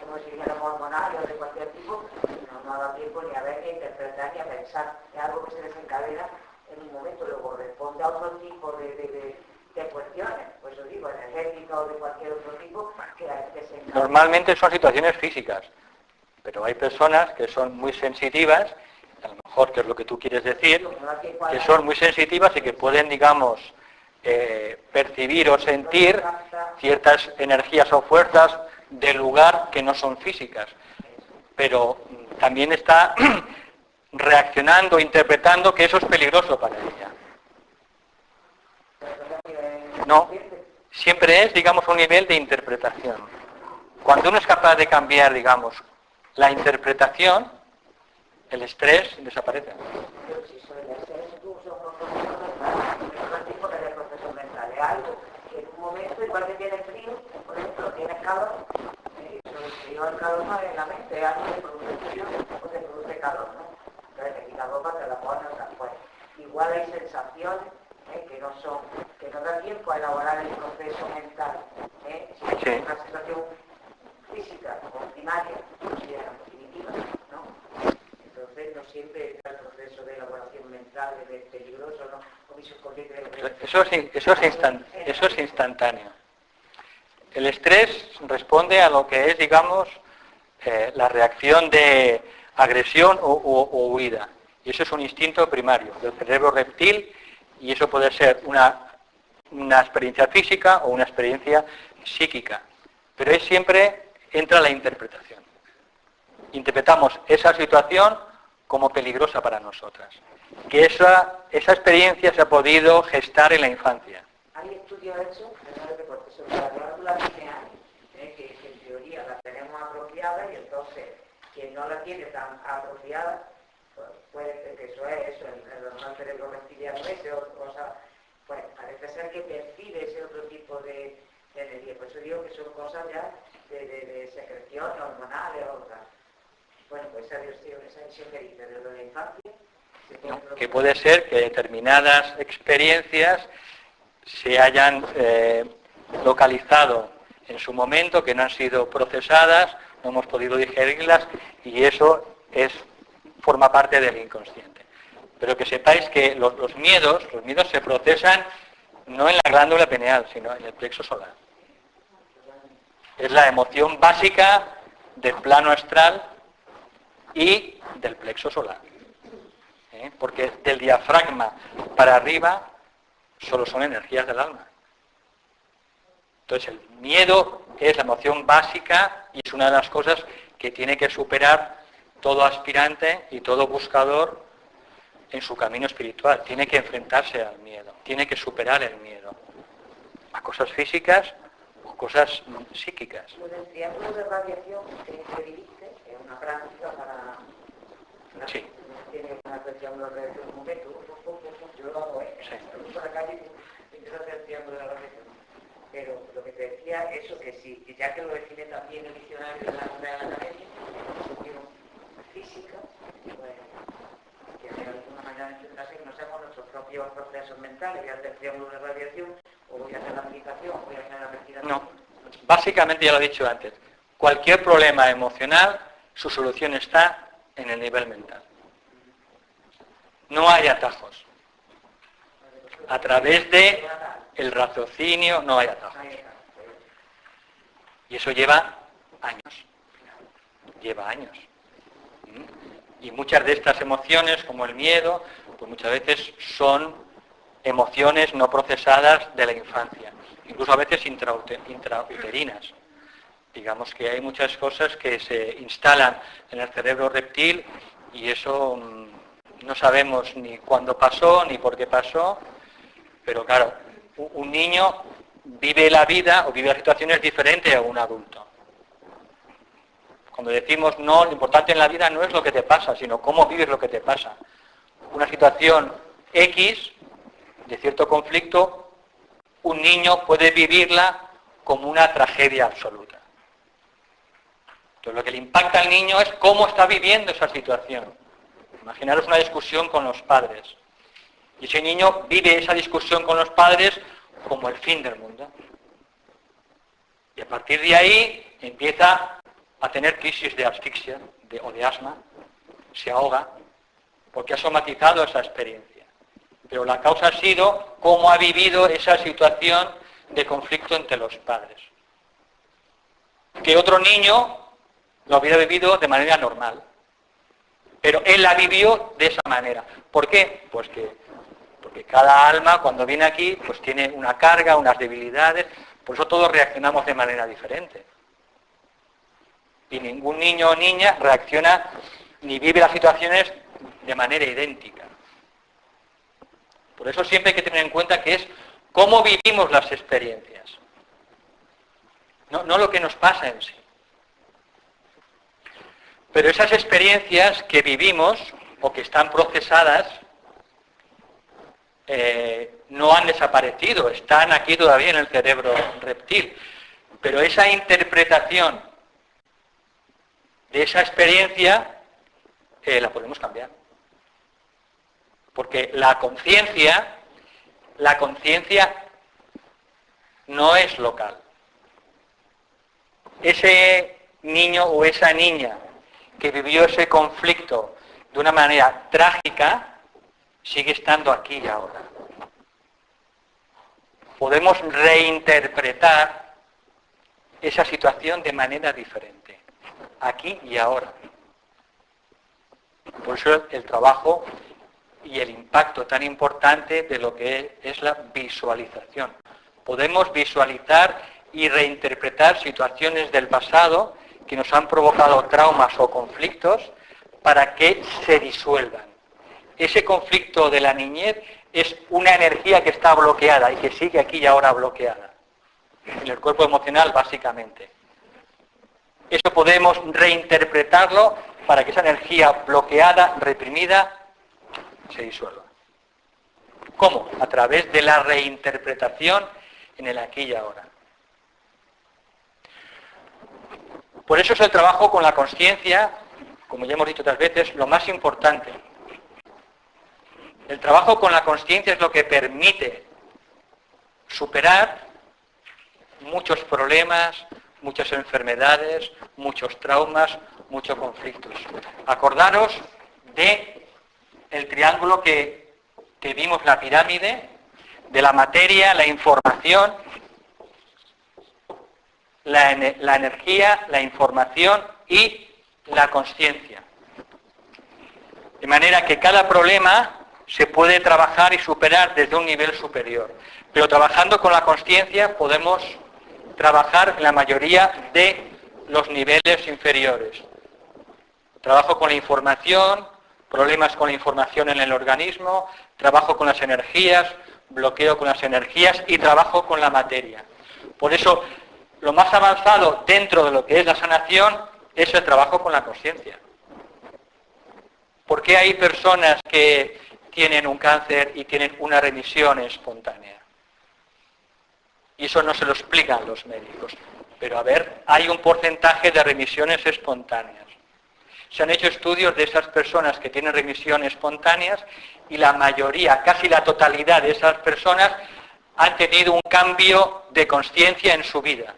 como si dijéramos hormonales o de cualquier tipo, y no da tiempo ni a ver, ni a interpretar, ni a pensar. Es algo que se desencadena en un momento, luego responde a otro tipo de cuestiones, pues os digo, energéticas o de cualquier otro tipo, que se encadenan. Normalmente son situaciones físicas, pero hay personas que son muy sensitivas, a lo mejor que es lo que tú quieres decir, que son muy sensitivas y que pueden, digamos, percibir o sentir ciertas energías o fuerzas del lugar que no son físicas, pero también está reaccionando, interpretando que eso es peligroso para ella. No, siempre es, digamos, un nivel de interpretación. Cuando uno es capaz de cambiar, digamos, la interpretación, el estrés desaparece. Pero si soy de ser incluso un proceso tipo de proceso mental, es algo que en un momento, igual que tienes frío, por ejemplo, tienes calor, el frío al calor no es en la mente, es algo que produce frío o te produce calor, ¿no? Entonces te quitas ropa, te la pones, o sea, pues igual hay sensaciones que no da tiempo a elaborar el proceso mental, si es una sensación física o primaria, consideramos definitiva, ¿no? Entonces no siempre está el proceso de elaboración mental de peligroso, ¿no? Eso es instantáneo. El estrés responde a lo que es, digamos, la reacción de agresión o huida. Y eso es un instinto primario del cerebro reptil, y eso puede ser una experiencia física o una experiencia psíquica. Pero es siempre entra la interpretación. Interpretamos esa situación como peligrosa para nosotras. Que esa experiencia se ha podido gestar en la infancia. Hay estudios hechos, sobre la glándula pineal, que en teoría la tenemos apropiada, y entonces quien no la tiene tan apropiada, pues puede ser que eso es el normal cerebro reptiliano ese o cosa, pues parece ser que percibe ese otro tipo de energía. Por eso digo que son cosas ya de secreciones hormonales o otras. Bueno, pues esa visión que dice de la infancia. No, que puede ser que determinadas experiencias se hayan localizado en su momento, que no han sido procesadas, no hemos podido digerirlas, y eso forma parte del inconsciente. Pero que sepáis que los miedos se procesan no en la glándula pineal, sino en el plexo solar. Es la emoción básica del plano astral y del plexo solar. Porque del diafragma para arriba solo son energías del alma. Entonces el miedo es la emoción básica y es una de las cosas que tiene que superar todo aspirante y todo buscador en su camino espiritual. Tiene que enfrentarse al miedo, tiene que superar el miedo a cosas físicas o cosas psíquicas. Lo del triángulo de radiación que dijiste es una práctica para... Sí. Tiene una triángulo de radiación, un momento, yo lo hago, Sí. por la calle empiezo a hacer el triángulo de radiación. Pero lo que te decía, eso que si, ya que lo define también el diccionario de la Real Academia, cuestión física, pues que de alguna manera manera de centrarse que no seamos nuestros propios procesos mentales, voy a hacer triángulo de radiación, o voy a hacer la meditación, o voy a hacer la respiración. No, básicamente ya lo he dicho antes, cualquier problema emocional, su solución está en el nivel mental. No hay atajos. A través de el raciocinio no hay atajos. Y eso lleva años. Lleva años. Y muchas de estas emociones, como el miedo, pues muchas veces son emociones no procesadas de la infancia. Incluso a veces intrauterinas. Digamos que hay muchas cosas que se instalan en el cerebro reptil y eso no sabemos ni cuándo pasó, ni por qué pasó, pero claro, un niño vive la vida o vive las situaciones diferentes a un adulto. Cuando decimos no, lo importante en la vida no es lo que te pasa, sino cómo vives lo que te pasa. Una situación X, de cierto conflicto, un niño puede vivirla como una tragedia absoluta. Entonces lo que le impacta al niño es cómo está viviendo esa situación. Imaginaros una discusión con los padres. Y ese niño vive esa discusión con los padres como el fin del mundo. Y a partir de ahí empieza a tener crisis de asfixia o de asma, se ahoga, porque ha somatizado esa experiencia. Pero la causa ha sido cómo ha vivido esa situación de conflicto entre los padres. Que otro niño lo hubiera vivido de manera normal. Pero él la vivió de esa manera. ¿Por qué? Pues porque cada alma cuando viene aquí pues tiene una carga, unas debilidades, por eso todos reaccionamos de manera diferente. Y ningún niño o niña reacciona ni vive las situaciones de manera idéntica. Por eso siempre hay que tener en cuenta que es cómo vivimos las experiencias. No lo que nos pasa en sí. Pero esas experiencias que vivimos o que están procesadas no han desaparecido, están aquí todavía en el cerebro reptil. Pero esa interpretación de esa experiencia la podemos cambiar. Porque la conciencia no es local. Ese niño o esa niña que vivió ese conflicto de una manera trágica, sigue estando aquí y ahora. Podemos reinterpretar esa situación de manera diferente, aquí y ahora. Por eso el trabajo y el impacto tan importante de lo que es la visualización. Podemos visualizar y reinterpretar situaciones del pasado que nos han provocado traumas o conflictos para que se disuelvan. Ese conflicto de la niñez es una energía que está bloqueada y que sigue aquí y ahora bloqueada. En el cuerpo emocional, básicamente. Eso podemos reinterpretarlo para que esa energía bloqueada, reprimida, se disuelva. ¿Cómo? A través de la reinterpretación en el aquí y ahora. Por eso es el trabajo con la consciencia, como ya hemos dicho otras veces, lo más importante. El trabajo con la consciencia es lo que permite superar muchos problemas, muchas enfermedades, muchos traumas, muchos conflictos. Acordaros de el triángulo que vimos, la pirámide, de la materia, la información, la energía, la información y la consciencia. De manera que cada problema se puede trabajar y superar desde un nivel superior. Pero trabajando con la consciencia podemos trabajar en la mayoría de los niveles inferiores. Trabajo con la información, problemas con la información en el organismo, trabajo con las energías, bloqueo con las energías y trabajo con la materia. Por eso, lo más avanzado dentro de lo que es la sanación es el trabajo con la consciencia. ¿Por qué hay personas que tienen un cáncer y tienen una remisión espontánea? Y eso no se lo explican los médicos. Pero a ver, hay un porcentaje de remisiones espontáneas. Se han hecho estudios de esas personas que tienen remisiones espontáneas y la mayoría, casi la totalidad de esas personas han tenido un cambio de conciencia en su vida.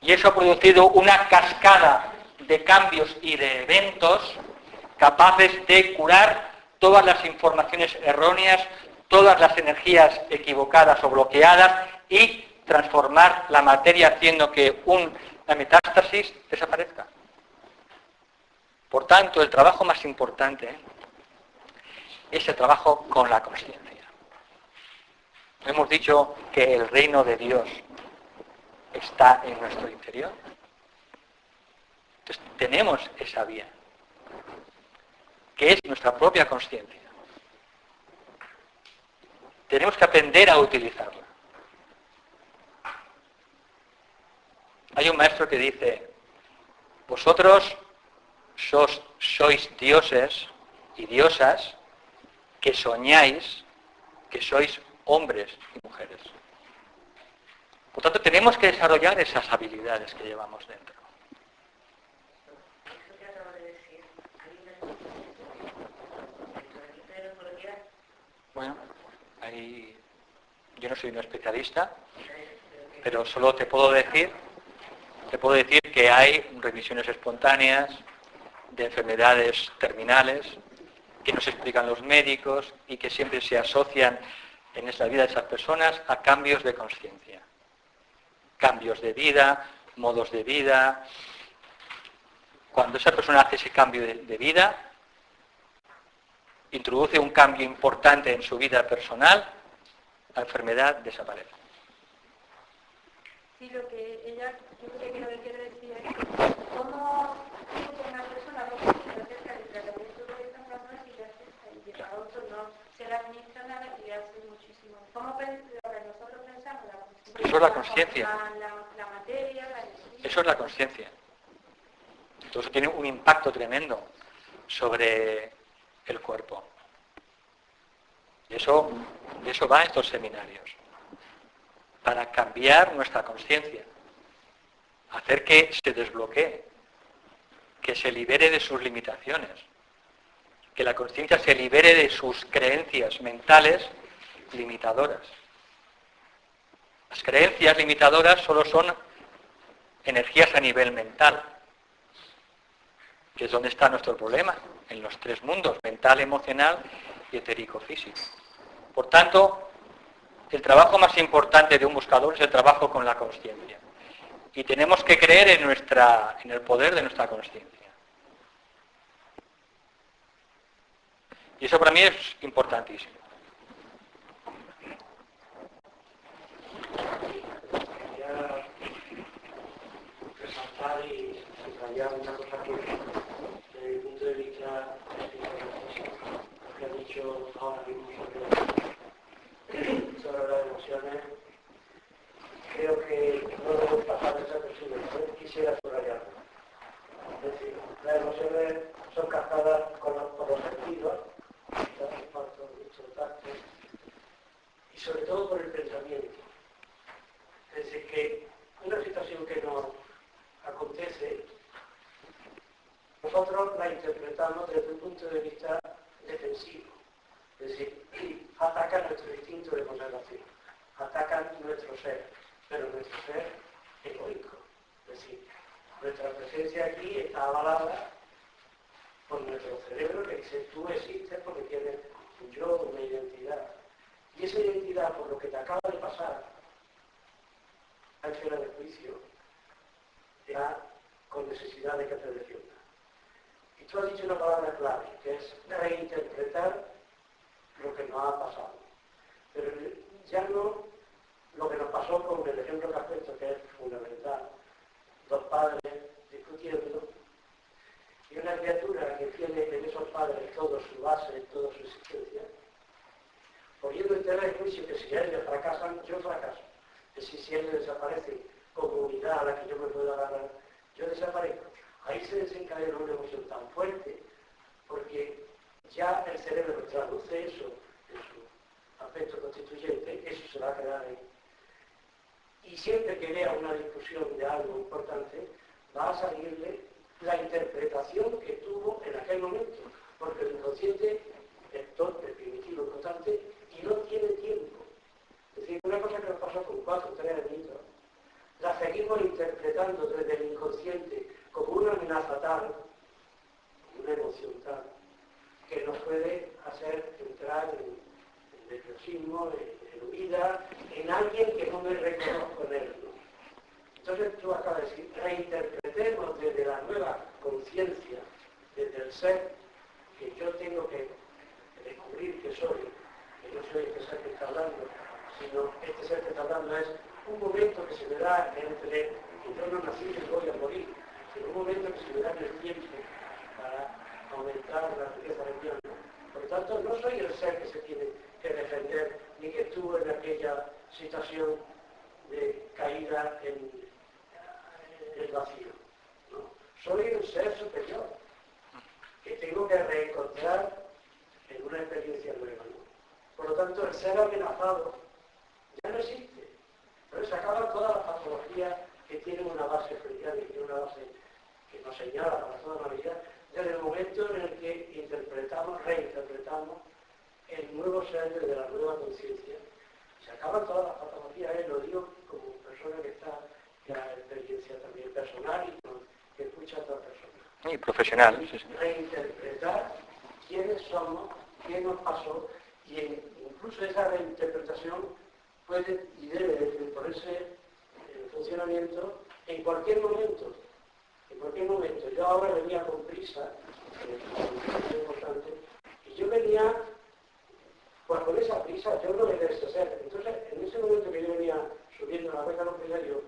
Y eso ha producido una cascada de cambios y de eventos capaces de curar todas las informaciones erróneas, todas las energías equivocadas o bloqueadas y transformar la materia haciendo que la metástasis desaparezca. Por tanto, el trabajo más importante es el trabajo con la consciencia. Hemos dicho que el reino de Dios está en nuestro interior. Entonces, tenemos esa vía, que es nuestra propia consciencia. Tenemos que aprender a utilizarla. Hay un maestro que dice, vosotros sois dioses y diosas que soñáis que sois hombres y mujeres. Por tanto, tenemos que desarrollar esas habilidades que llevamos dentro. Bueno, ahí yo no soy un especialista, pero solo te puedo decir que hay remisiones espontáneas de enfermedades terminales que nos explican los médicos y que siempre se asocian en esa vida de esas personas a cambios de conciencia. Cambios de vida, modos de vida. Cuando esa persona hace ese cambio de vida, introduce un cambio importante en su vida personal, la enfermedad desaparece. Sí, lo que ella, yo creo que lo que quiere decir es cómo una persona no se acerca del tratamiento de estas personas y a otros no se le administra nada y hace muchísimo. ¿Cómo lo que nosotros pensamos? Eso es la conciencia. La materia, la energía. Eso es la conciencia. Entonces tiene un impacto tremendo sobre el cuerpo. Y de eso va estos seminarios. Para cambiar nuestra conciencia. Hacer que se desbloquee. Que se libere de sus limitaciones. Que la conciencia se libere de sus creencias mentales limitadoras. Las creencias limitadoras solo son energías a nivel mental, que es donde está nuestro problema, en los tres mundos, mental, emocional y etérico-físico. Por tanto, el trabajo más importante de un buscador es el trabajo con la consciencia. Y tenemos que creer en el poder de nuestra consciencia. Y eso para mí es importantísimo. Quería resaltar y subrayar una cosa que, desde mi punto de vista, es importantísimo. Lo que ha dicho ahora mismo sobre las emociones, creo que no debemos pasar desapercibido. Quisiera subrayarlo. Es decir, las emociones son captadas por los sentidos, y sobre todo por el pensamiento. Es decir, que una situación que nos acontece, nosotros la interpretamos desde un punto de vista defensivo. Es decir, atacan nuestro instinto de conservación, atacan nuestro ser, pero nuestro ser egoico. Es decir, nuestra presencia aquí está avalada por nuestro cerebro que dice, tú existes porque tienes un yo, una identidad. Y esa identidad, por lo que te acaba de pasar, a esfera de juicio, te da con necesidad de que te defienda. Y tú has dicho una palabra clave, que es reinterpretar lo que nos ha pasado. Pero ya no lo que nos pasó con el ejemplo que has puesto, que es fundamental. Dos padres discutiendo, y una criatura que tiene en esos padres toda su base, toda su existencia, poniendo en tela de juicio que si ellos fracasan, yo fracaso. Es decir, si ellos desaparecen como unidad a la que yo me puedo agarrar, yo desaparezco. Ahí se desencadena una emoción tan fuerte, porque ya el cerebro traduce eso en su aspecto constituyente, eso se va a quedar ahí. Y siempre que vea una discusión de algo importante, va a salirle la interpretación que tuvo en aquel momento, porque el inconsciente es torpe, primitivo, constante y no tiene tiempo. Es decir, una cosa que nos pasa con 4 o 3 añitos, la seguimos interpretando desde el inconsciente como una amenaza tal, una emoción tal, que nos puede hacer entrar en nerviosismo, en huida, en alguien que no me reconozco en él, ¿no? Entonces tú acabas de decir, reinterpretemos desde la nueva conciencia, desde el ser que yo tengo que descubrir que soy, que no soy este ser que está hablando, sino este ser que está hablando es un momento que se me da entre que yo no nací y voy a morir, sino un momento que se me da en el tiempo para aumentar la riqueza del bien. Por lo tanto, no soy el ser que se tiene que defender, ni que estuvo en aquella situación de caída en el vacío. ¿No? Soy un ser superior, que tengo que reencontrar en una experiencia nueva. ¿No? Por lo tanto, el ser amenazado ya no existe. Pero se acaban todas las patologías que tienen una base freudiana y tienen una base que nos señala para toda la vida, desde el momento en el que interpretamos, reinterpretamos el nuevo ser desde la nueva conciencia. Se acaban todas las patologías, lo digo como persona que está en la experiencia también personal y que escucha a otras personas. Y profesional. Sí, sí. Reinterpretar quiénes somos, qué nos pasó, y incluso esa reinterpretación puede y debe de ponerse en funcionamiento en cualquier momento. En cualquier momento. Yo ahora venía con prisa, es importante, y yo venía, pues con esa prisa yo no me deshacer. Entonces, en ese momento que yo venía subiendo la beca yo,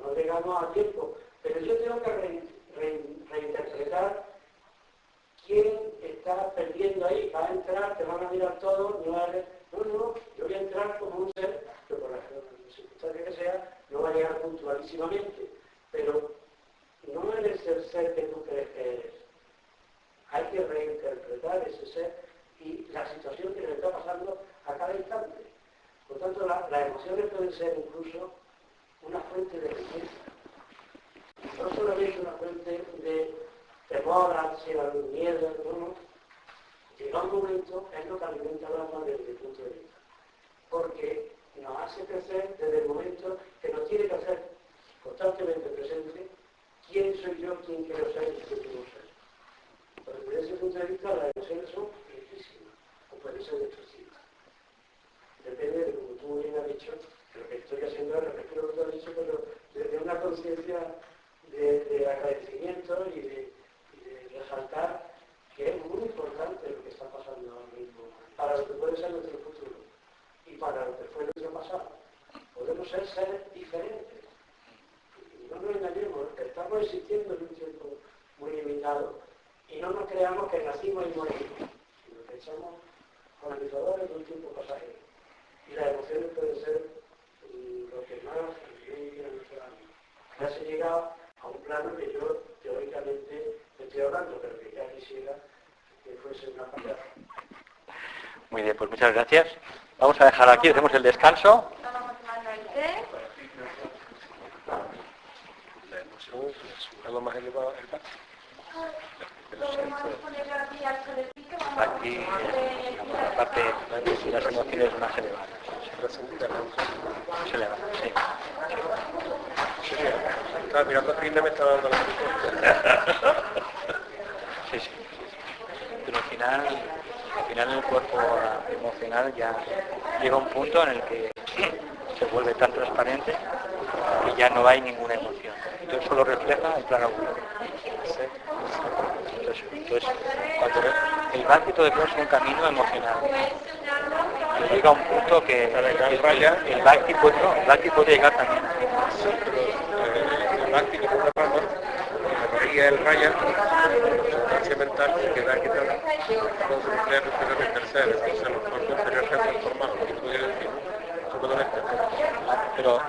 no llegamos a tiempo, pero yo tengo que reinterpretar quién está perdiendo ahí. Va a entrar, te van a mirar todos, no, yo voy a entrar como un ser que por la circunstancia que sea, no va a llegar puntualísimamente, pero no eres el ser que tú crees que eres. Hay que reinterpretar ese ser y la situación que le está pasando a cada instante. Por tanto, las emociones pueden ser incluso una fuente de riqueza. No solamente una fuente de temor, ansiedad, miedo, no. Llega un momento, es lo que alimenta el alma desde mi punto de vista. Porque nos hace crecer desde el momento que nos tiene que hacer constantemente presente quién soy yo, quién quiero ser y qué quiero ser. Porque desde ese punto de vista las emociones son riquísimas o pueden ser destructivas. Depende de, como tú bien has dicho, lo que estoy haciendo es repetir lo que tú has dicho, pero desde una conciencia de agradecimiento y de resaltar que es muy importante lo que está pasando ahora mismo para lo que puede ser nuestro futuro y para lo que fue nuestro pasado. Podemos ser seres diferentes. Y no nos engañemos, estamos existiendo en un tiempo muy limitado y no nos creamos que nacimos y morimos, sino que somos colonizadores de un tiempo pasajero. Y las emociones pueden ser lo que más vive en nuestra alma. Ya se llega a un plano que yo teóricamente estoy hablando, pero que ya quisiera que fuese una palabra. Muy bien, pues muchas gracias. Vamos a dejar aquí, hacemos el descanso. Vamos tomando el té. La emoción es algo más elevado el pacto. Podemos ponerlo aquí al solecito. Aquí, la parte de las emociones más elevadas. Se eleva, sí. Estaba mirando a Frida y me estaba dando la Sí, sí. Pero al final el cuerpo emocional ya llega a un punto en el que se vuelve tan transparente que ya no hay ninguna emoción. Entonces solo refleja el plano agudo. Entonces cuando el bhakti todo es un camino emocional. Llega a un punto que el bhakti puede llegar también. el bhakti que por la rama, la María el raya, la sustancia mental se queda quitada con su nuclear superior y tercero, entonces los cuerpos inferiores se han transformado, que tú dices decir, eso puede ver. Pero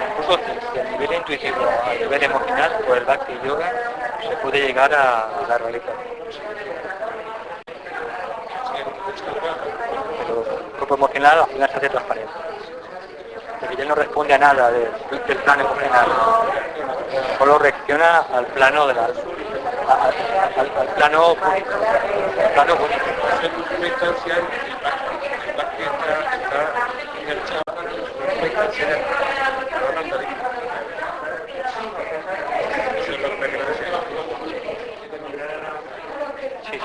incluso desde el nivel intuitivo a nivel emocional, por el bhakti yoga, se puede llegar a la realización. Pero el cuerpo emocional al final se hace transparente. Porque ya no responde a nada del plano emocional. Solo reacciona al plano al plano físico. Claro, bueno. En última instancia, el Bhakti está enganchado en última instancia a la mandarina. Eso es lo que me decía. Sí,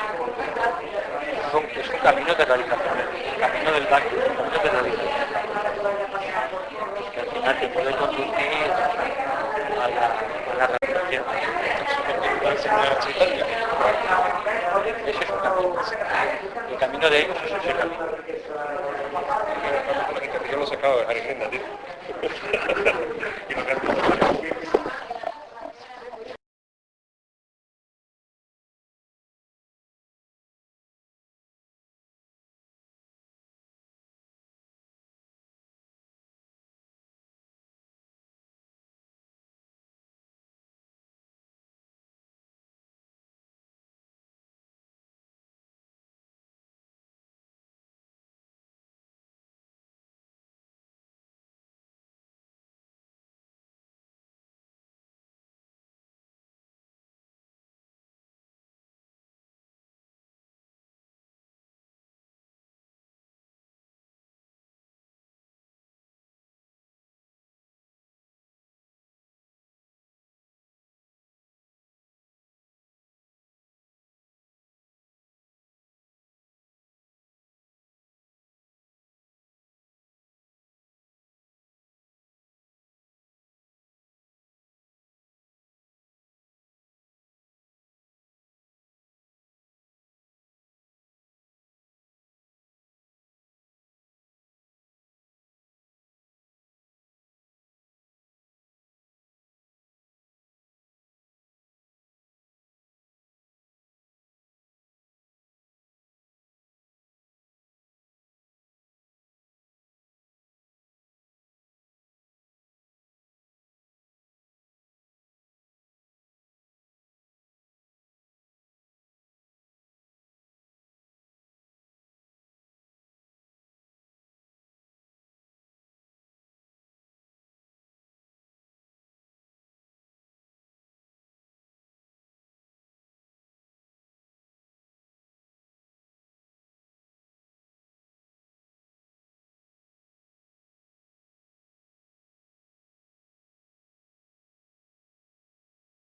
es un camino de realización, el camino del Bhakti, es un camino de realización, que al final te puede conducir a la realización. Ese es un camino. El camino de ellos es ese camino. Yo lo sacaba de Harinenda, tío.